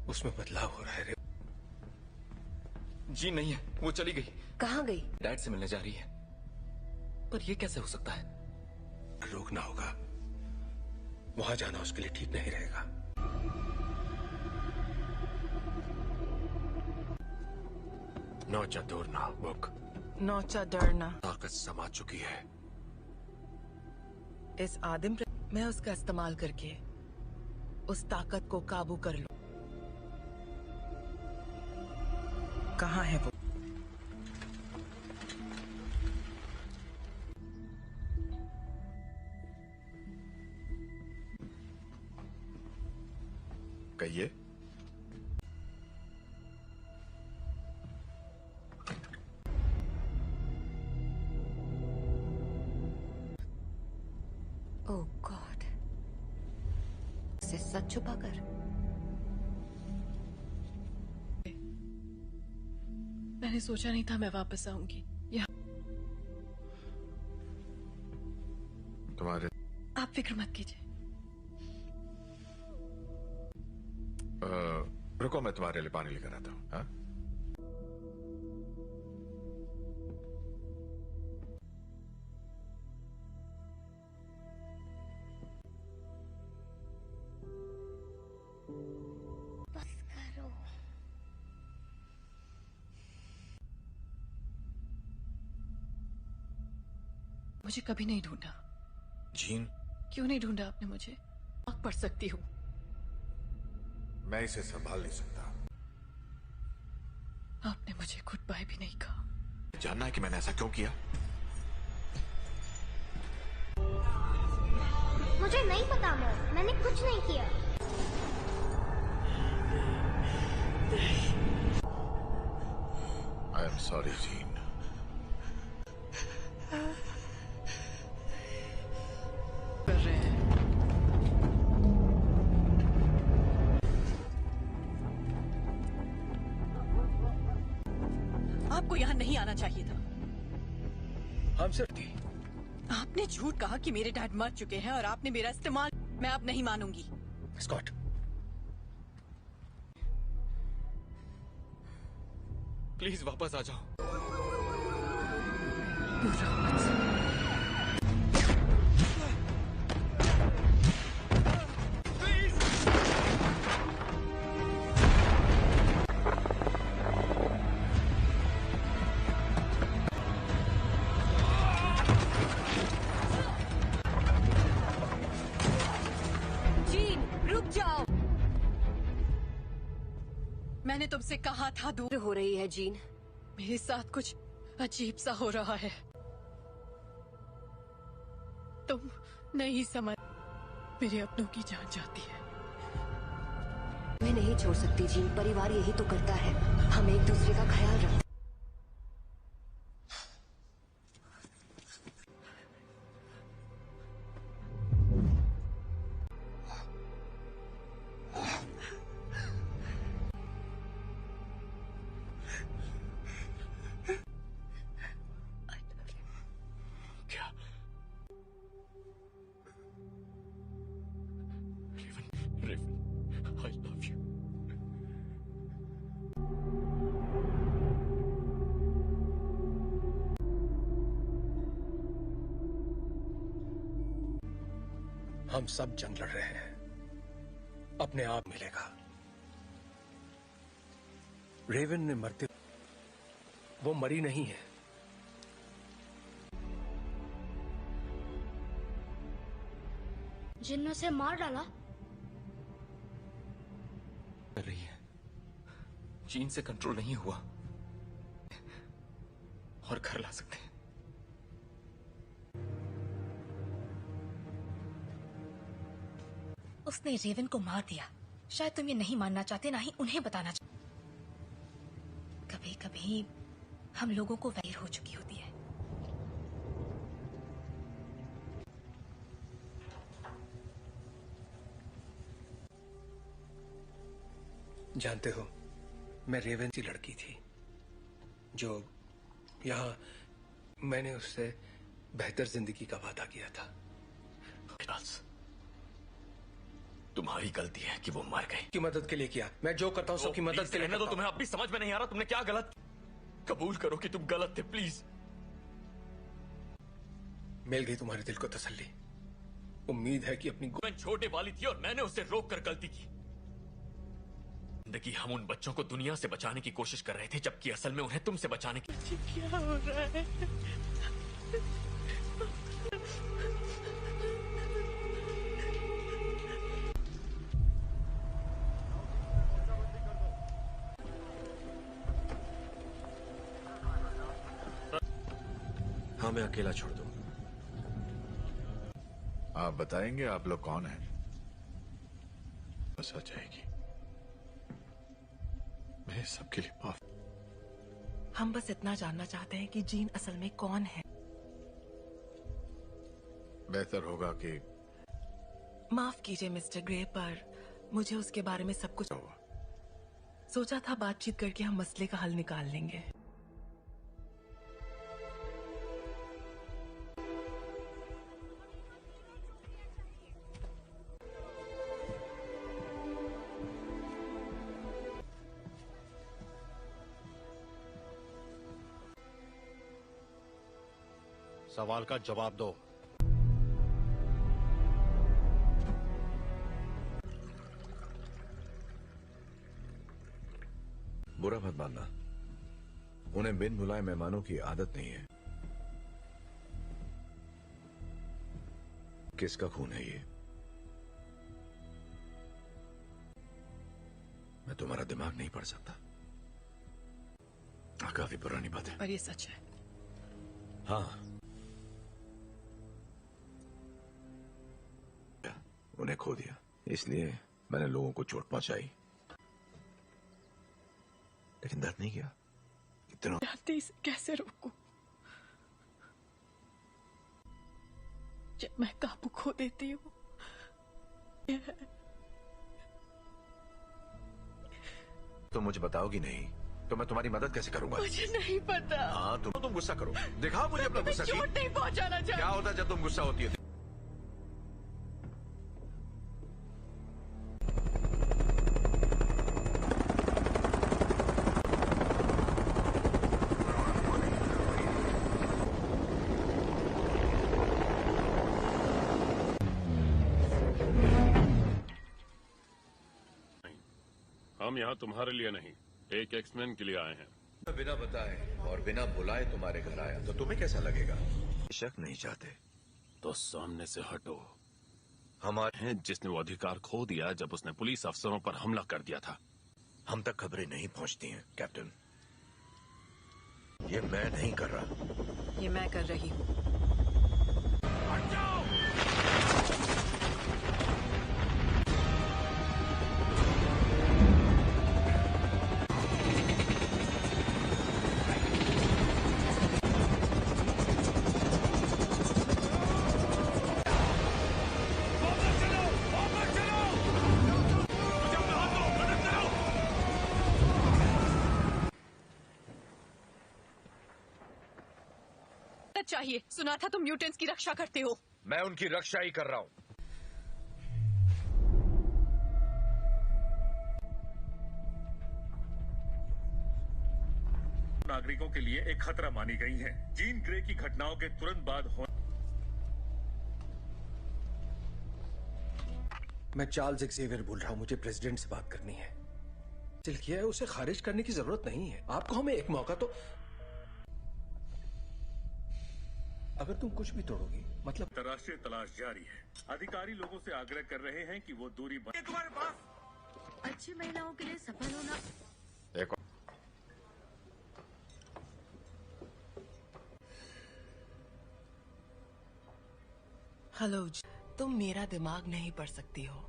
Speaker 6: उसमें बदलाव हो रहा है।
Speaker 10: जी नहीं है, वो चली गई।
Speaker 8: कहाँ गई?
Speaker 10: डैड से मिलने जा रही है। पर ये कैसे हो सकता है?
Speaker 6: रोकना होगा। वहां जाना उसके लिए ठीक नहीं रहेगा। नौचा दूरना बुक।
Speaker 11: नौचा डरना।
Speaker 6: ताकत समा चुकी है।
Speaker 11: इस आदिम मैं उसका इस्तेमाल करके उस ताकत को काबू कर लूं। कहाँ है वो?
Speaker 13: कहिए।
Speaker 8: ओह गॉड, से सच छुपाकर।
Speaker 1: मैंने सोचा नहीं था मैं वापस आऊंगी।
Speaker 13: तुम्हारे
Speaker 1: आप फिक्र मत कीजिए।
Speaker 13: रुको, मैं तुम्हारे लिए पानी लेकर आता हूँ। हाँ?
Speaker 2: बस करो।
Speaker 1: मुझे कभी नहीं ढूंढा।
Speaker 13: जीन,
Speaker 1: क्यों नहीं ढूंढा आपने मुझे? आग पढ़ सकती हूँ।
Speaker 13: मैं इसे संभाल नहीं सकता।
Speaker 1: आपने मुझे गुड बाय भी नहीं कहा।
Speaker 13: जानना है कि मैंने ऐसा क्यों किया?
Speaker 2: मुझे नहीं पता मॉम, मैंने कुछ नहीं किया।
Speaker 13: I am sorry gene.
Speaker 1: कर रहे हैं। आपको यहाँ नहीं आना चाहिए था।
Speaker 6: हम सिर्फ थी।
Speaker 1: आपने झूठ कहा कि मेरे डैड मर चुके हैं और आपने मेरा इस्तेमाल। मैं अब नहीं मानूंगी।
Speaker 6: स्कॉट,
Speaker 10: प्लीज वापस आ जाओ।
Speaker 1: जीन, रुक जाओ। मैंने तुमसे कहा था दूर
Speaker 8: हो रही है जीन।
Speaker 1: मेरे साथ कुछ अजीब सा हो रहा है। तुम नहीं समझ। मेरे अपनों की जान जाती है।
Speaker 8: मैं नहीं छोड़ सकती जीन, परिवार यही तो करता है। हम एक दूसरे का ख्याल रखें।
Speaker 4: I love you.
Speaker 6: हम सब जंग लड़ रहे हैं। अपने आप मिलेगा। रेवन ने मरते, वो मरी नहीं है।
Speaker 2: जिन ने उसे मार डाला।
Speaker 10: कर रही है। जीन से कंट्रोल नहीं हुआ और घर ला सकते हैं।
Speaker 12: उसने रेवन को मार दिया। शायद तुम ये नहीं मानना चाहते, ना ही उन्हें बताना चाहते। कभी कभी हम लोगों को वैर हो चुकी होती है।
Speaker 6: जानते हो, मैं रेवन सी लड़की थी जो यहाँ मैंने उससे बेहतर जिंदगी का वादा किया था।
Speaker 4: तुम्हारी गलती है कि वो मर गए।
Speaker 6: की मदद के लिए किया। मैं जो करता हूँ सबकी मदद के लिए
Speaker 4: तो तुम्हें अब भी समझ में नहीं आ रहा तुमने क्या गलत। कबूल करो कि तुम गलत थे प्लीज।
Speaker 6: मिल गई तुम्हारे दिल को तसल्ली। उम्मीद है कि अपनी
Speaker 4: मैं छोटे वाली थी और मैंने उसे रोक कर गलती की। जिंदगी हम उन बच्चों को दुनिया से बचाने की कोशिश कर रहे थे, जबकि असल में उन्हें तुमसे बचाने की।
Speaker 1: क्या हो रहा है?
Speaker 13: हाँ, मैं अकेला छोड़ दूं। आप बताएंगे आप लोग कौन हैं? बस आ जाएगी।
Speaker 9: मैं सबके लिए माफ।
Speaker 11: हम बस इतना जानना चाहते हैं कि जीन असल में कौन है।
Speaker 9: बेहतर होगा कि
Speaker 11: माफ कीजिए मिस्टर ग्रे, पर मुझे उसके बारे में सब कुछ सोचा था। बातचीत करके हम मसले का हल निकाल लेंगे।
Speaker 9: सवाल का जवाब दो।
Speaker 13: बुरा मत मानना, उन्हें बिन बुलाए मेहमानों की आदत नहीं है। किसका खून है ये? मैं तुम्हारा दिमाग नहीं पढ़ सकता। काफी पुरानी बात है,
Speaker 11: पर ये सच है।
Speaker 13: हाँ, उन्हें खो दिया, इसलिए मैंने लोगों को चोट पहुंचाई, लेकिन दर्द नहीं किया। इतना
Speaker 11: जानती इसे कैसे रोकूं? जब मैं काबू खो देती हूँ,
Speaker 13: तो मुझे बताओगी नहीं तो मैं तुम्हारी मदद कैसे करूंगा?
Speaker 11: मुझे नहीं पता।
Speaker 13: हाँ, तुम गुस्सा करो, दिखाओ मुझे अपना गुस्सा।
Speaker 11: चोट नहीं पहुंचाना चाहती।
Speaker 13: क्या होता है जब तुम गुस्सा होती है?
Speaker 5: हम यहाँ तुम्हारे लिए नहीं, एक एक्समैन के लिए आए हैं।
Speaker 13: बिना बताए और बिना बुलाए तुम्हारे घर आया तो तुम्हें कैसा लगेगा? शक नहीं चाहते
Speaker 5: तो सामने से हटो।
Speaker 13: हमारे
Speaker 5: हैं जिसने वो अधिकार खो दिया जब उसने पुलिस अफसरों पर हमला कर दिया था।
Speaker 13: हम तक खबरें नहीं पहुंचती हैं कैप्टन। ये मैं नहीं कर रहा,
Speaker 1: ये मैं कर रही हूँ।
Speaker 12: चाहिए। सुना था तुम म्यूटेंट्स की रक्षा करते हो।
Speaker 13: मैं उनकी रक्षा ही कर रहा हूं।
Speaker 14: नागरिकों के लिए एक खतरा मानी गई हैं। जीन ग्रे की घटनाओं के तुरंत बाद
Speaker 6: मैं चार्ल्स एक्सेवियर बोल रहा हूं। मुझे प्रेसिडेंट से बात करनी है। दिल किया है, उसे खारिज करने की जरूरत नहीं है। आपको हमें एक मौका तो। अगर तुम कुछ भी तोड़ोगी मतलब।
Speaker 14: अंतर्राष्ट्रीय तलाश जारी है। अधिकारी लोगों से आग्रह कर रहे हैं कि वो दूरी तुम्हारे पास
Speaker 17: अच्छी महिलाओं के लिए सफल होना।
Speaker 13: देखो,
Speaker 11: हेलो, तुम मेरा दिमाग नहीं पढ़ सकती हो।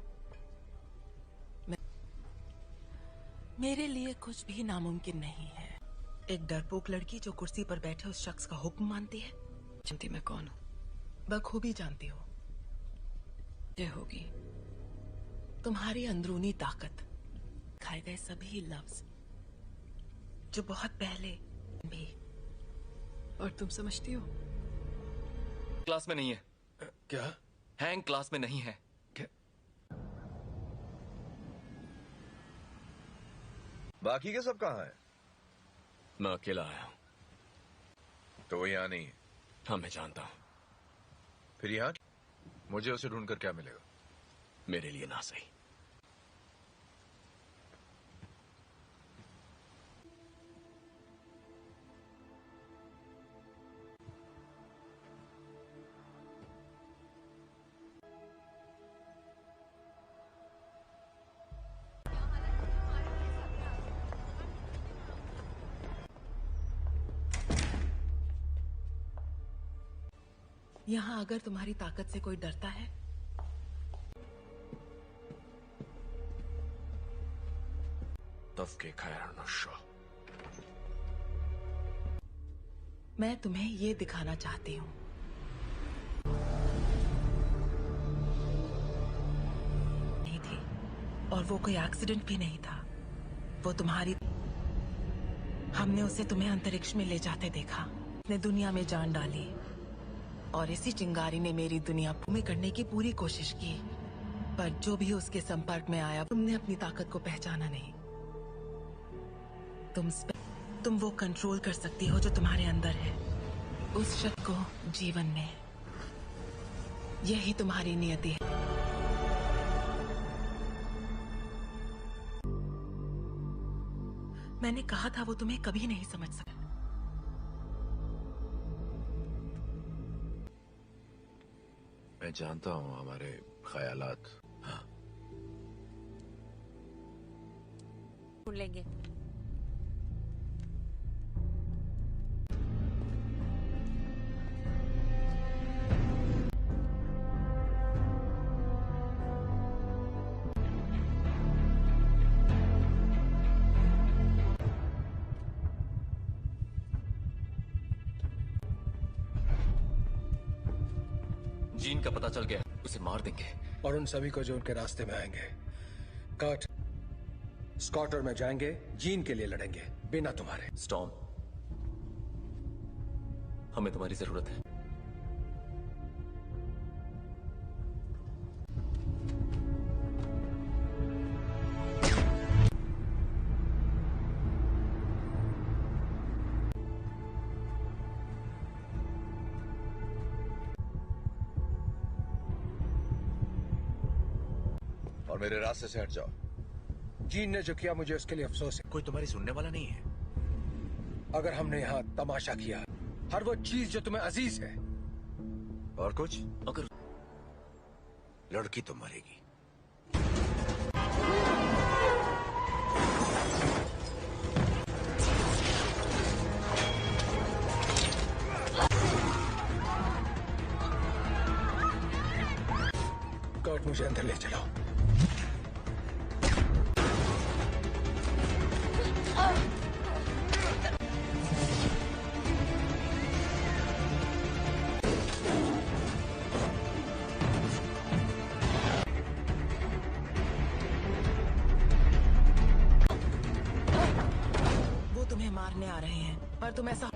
Speaker 11: मेरे लिए कुछ भी नामुमकिन नहीं है। एक डरपोक लड़की जो कुर्सी पर बैठे उस शख्स का हुक्म मानती है।
Speaker 1: जानती मैं कौन हूँ?
Speaker 11: बखूबी जानती हो।
Speaker 1: ये होगी
Speaker 11: तुम्हारी अंदरूनी ताकत, खाए गए सभी लफ्ज जो बहुत पहले भी।
Speaker 1: और तुम समझती हो?
Speaker 10: क्लास में नहीं है।
Speaker 6: क्या?
Speaker 10: हैंग क्लास में नहीं है।
Speaker 6: क्या?
Speaker 13: बाकी के सब कहाँ हैं?
Speaker 4: मैं अकेला आया हूं।
Speaker 13: तो वो यहाँ नहीं है।
Speaker 4: हाँ, मैं जानता हूं।
Speaker 13: फिर यहाँ मुझे उसे ढूंढकर क्या मिलेगा?
Speaker 4: मेरे लिए ना सही।
Speaker 11: यहाँ अगर तुम्हारी ताकत से कोई डरता है
Speaker 10: तफके खैर नशा।
Speaker 11: मैं तुम्हें ये दिखाना चाहती हूँ। नहीं थी, और वो कोई एक्सीडेंट भी नहीं था। वो तुम्हारी, हमने उसे तुम्हें अंतरिक्ष में ले जाते देखा, ने दुनिया में जान डाली, और इसी चिंगारी ने मेरी दुनिया में करने की पूरी कोशिश की। पर जो भी उसके संपर्क में आया, तुमने अपनी ताकत को पहचाना नहीं। तुम वो कंट्रोल कर सकती हो जो तुम्हारे अंदर है, उस शब्द को जीवन में। यही तुम्हारी नियति है। मैंने कहा था वो तुम्हें कभी नहीं समझ सका।
Speaker 13: मैं जानता हूं हमारे ख्यालात। हाँ,
Speaker 17: सुन लेंगे।
Speaker 10: जीन का पता चल गया, उसे मार देंगे।
Speaker 6: और उन सभी को जो उनके रास्ते में आएंगे। कर्ट, स्कॉट और मैं जाएंगे, जीन के लिए लड़ेंगे, बिना तुम्हारे।
Speaker 10: स्टॉर्म, हमें तुम्हारी जरूरत है।
Speaker 13: और मेरे रास्ते से हट जाओ।
Speaker 6: जीन ने जो किया मुझे उसके लिए अफसोस है।
Speaker 13: कोई तुम्हारी सुनने वाला नहीं है।
Speaker 6: अगर हमने यहाँ तमाशा किया, हर वो चीज जो तुम्हें अजीज है।
Speaker 13: और कुछ?
Speaker 10: अगर
Speaker 13: लड़की तो मरेगी।
Speaker 6: कर्ट, मुझे अंदर ले चलो।
Speaker 11: वो तुम्हें मारने आ रहे हैं, पर तुम ऐसा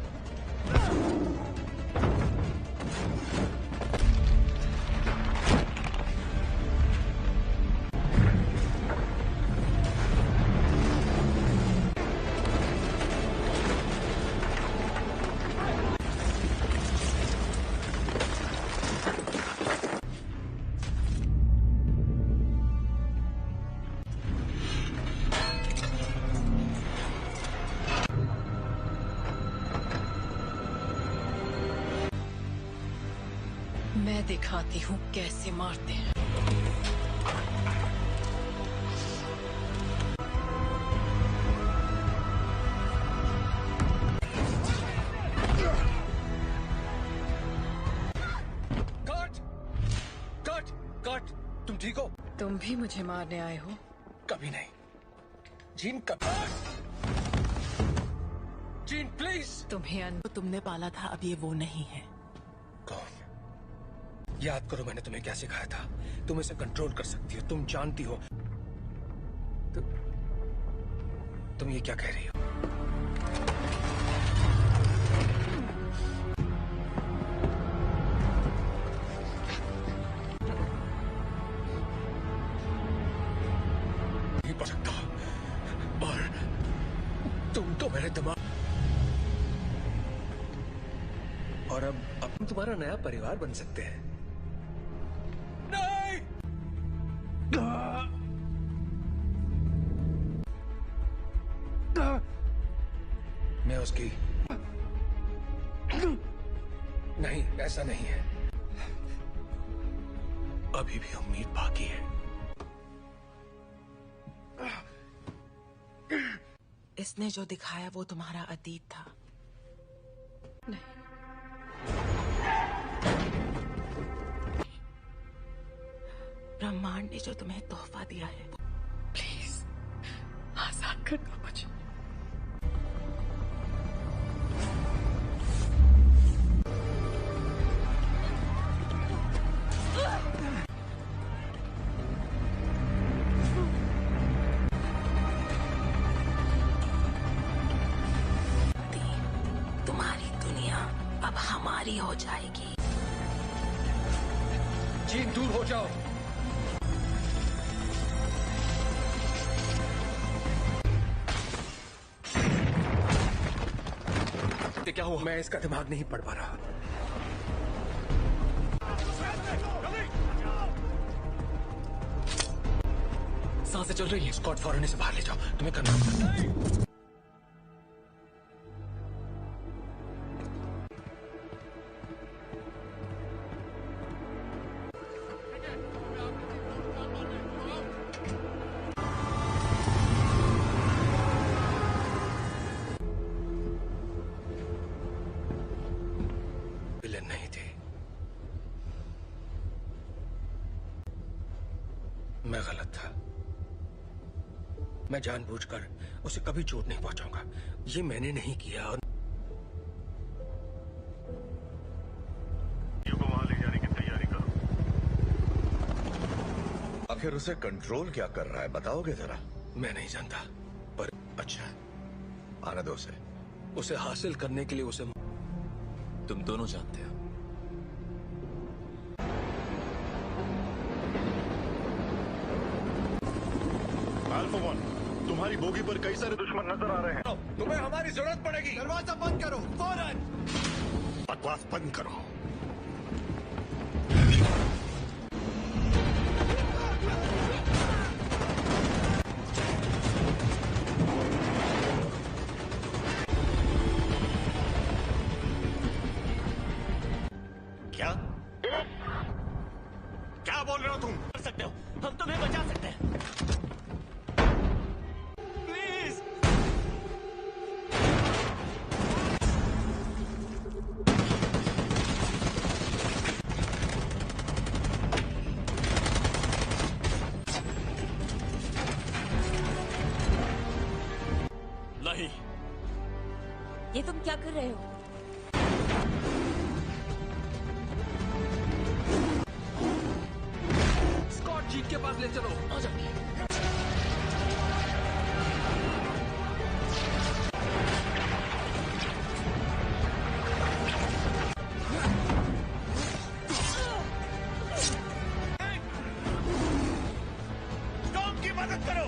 Speaker 1: मैं दिखाती हूँ कैसे मारते हैं।
Speaker 6: कर्ट! कर्ट! कर्ट! तुम ठीक हो?
Speaker 1: तुम भी मुझे मारने आए हो?
Speaker 6: कभी नहीं। जीन, कभी। Gene, please!
Speaker 1: तुम्हें
Speaker 11: तुमने पाला था, अब ये वो नहीं है।
Speaker 6: कौन? याद करो मैंने तुम्हें क्या सिखाया था। तुम इसे कंट्रोल कर सकती हो, तुम जानती हो। तुम ये क्या कह रही हो? नहीं पढ़ सकता। और तुम तो मेरे दिमाग, और अब हम तुम्हारा नया परिवार बन सकते हैं। नहीं! मैं उसकी, नहीं, ऐसा नहीं है। अभी भी उम्मीद बाकी है।
Speaker 11: इसने जो दिखाया वो तुम्हारा अतीत था।
Speaker 1: नहीं,
Speaker 11: ब्रह्मांड ने जो तुम्हें तोहफा दिया है।
Speaker 1: प्लीज
Speaker 11: आजाद कर दो मुझे। तुम्हारी दुनिया अब हमारी हो जाएगी।
Speaker 6: जीन, दूर हो जाओ।
Speaker 10: क्या हुआ?
Speaker 6: मैं इसका दिमाग नहीं पढ़ पा रहा।
Speaker 10: सांसें चल रही है।
Speaker 6: स्कॉट फौरन इसे बाहर ले जाओ। तुम्हें करना होगा। विलन नहीं थे। मैं गलत था। मैं जानबूझकर उसे कभी चोट नहीं पहुंचाऊंगा। ये मैंने नहीं किया। और
Speaker 5: को वहां ले जाने की तैयारी करो।
Speaker 13: आखिर उसे कंट्रोल क्या कर रहा है, बताओगे जरा?
Speaker 6: मैं नहीं जानता, पर अच्छा
Speaker 13: आने दो उसे।
Speaker 6: उसे हासिल करने के लिए उसे
Speaker 10: तुम दोनों जानते हो।
Speaker 5: अल्फा वन, तुम्हारी बोगी पर कई सारे दुश्मन नजर आ रहे हैं।
Speaker 13: तुम्हें हमारी जरूरत पड़ेगी।
Speaker 9: दरवाजा बंद करो फौरन।
Speaker 5: बकवास बंद करो। क्या क्या बोल रहे हो तुम?
Speaker 16: कर सकते हो, हम तुम्हें बचा सकते हैं। प्लीज।
Speaker 4: नहीं,
Speaker 17: ये तुम क्या कर रहे हो?
Speaker 6: स्कॉट जीन के पास ले चलो।
Speaker 10: आ जाओ।
Speaker 5: टॉम की मदद करो।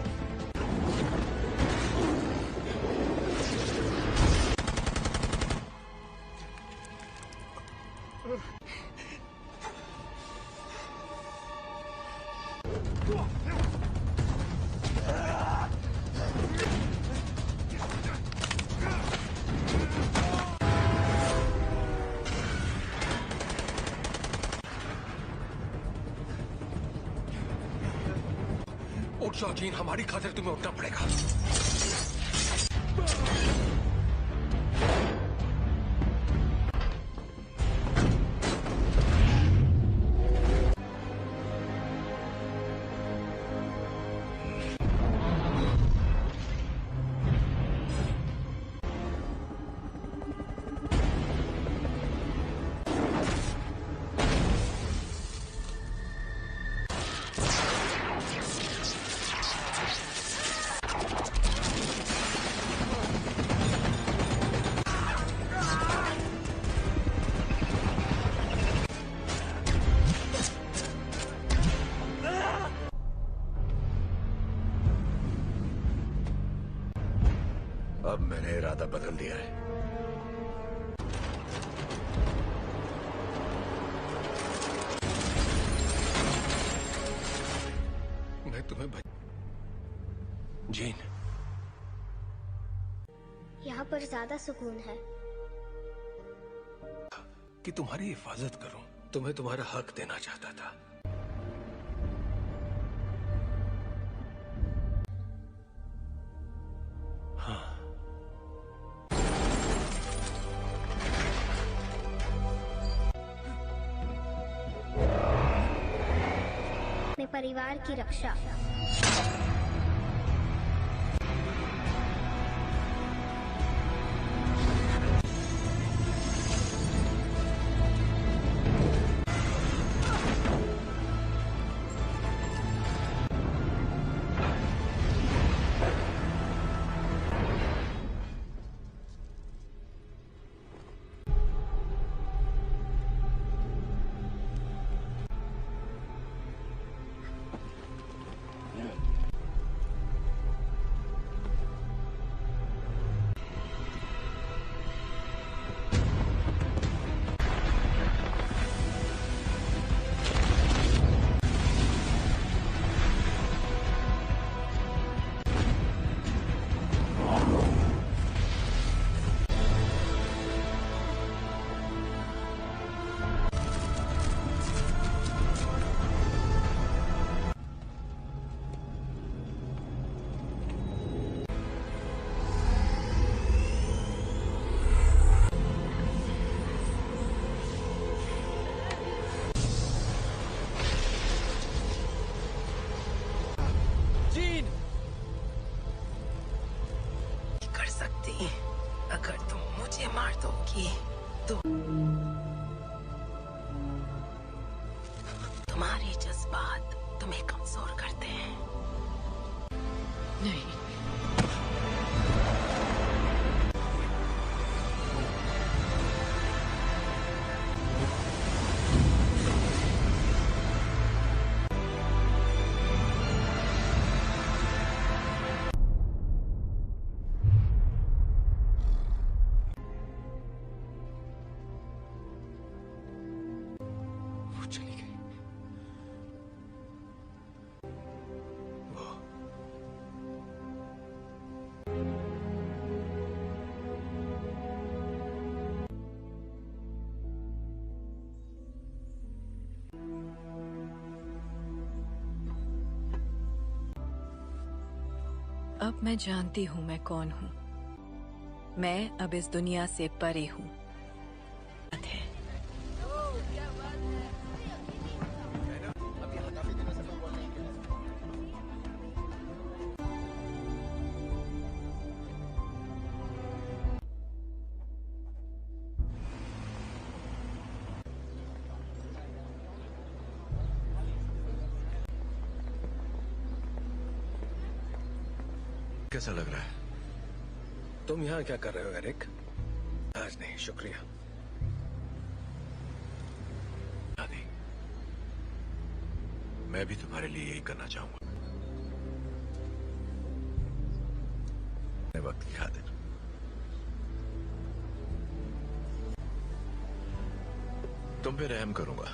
Speaker 6: उठ जाओ जीन, हमारी खातिर तुम्हें उठना पड़ेगा।
Speaker 13: अब मैंने इरादा बदल दिया है।
Speaker 6: मैं तुम्हें जीन,
Speaker 2: यहाँ पर ज्यादा सुकून है।
Speaker 6: कि तुम्हारी हिफाजत करूं। तुम्हें तुम्हारा हक देना चाहता था।
Speaker 2: अपने परिवार की रक्षा।
Speaker 11: ये तो तुम्हारे जज्बात तुम्हें कमजोर करते हैं।
Speaker 1: नहीं,
Speaker 6: वो चली गई।
Speaker 1: अब मैं जानती हूँ मैं कौन हूँ। मैं अब इस दुनिया से परे हूँ।
Speaker 13: कैसा लग रहा है?
Speaker 6: तुम यहाँ क्या कर रहे हो एरिक? आज नहीं, शुक्रिया।
Speaker 13: दादी, मैं भी तुम्हारे लिए यही करना चाहूंगा। वक्त की खातिर तुम पे रहम करूंगा।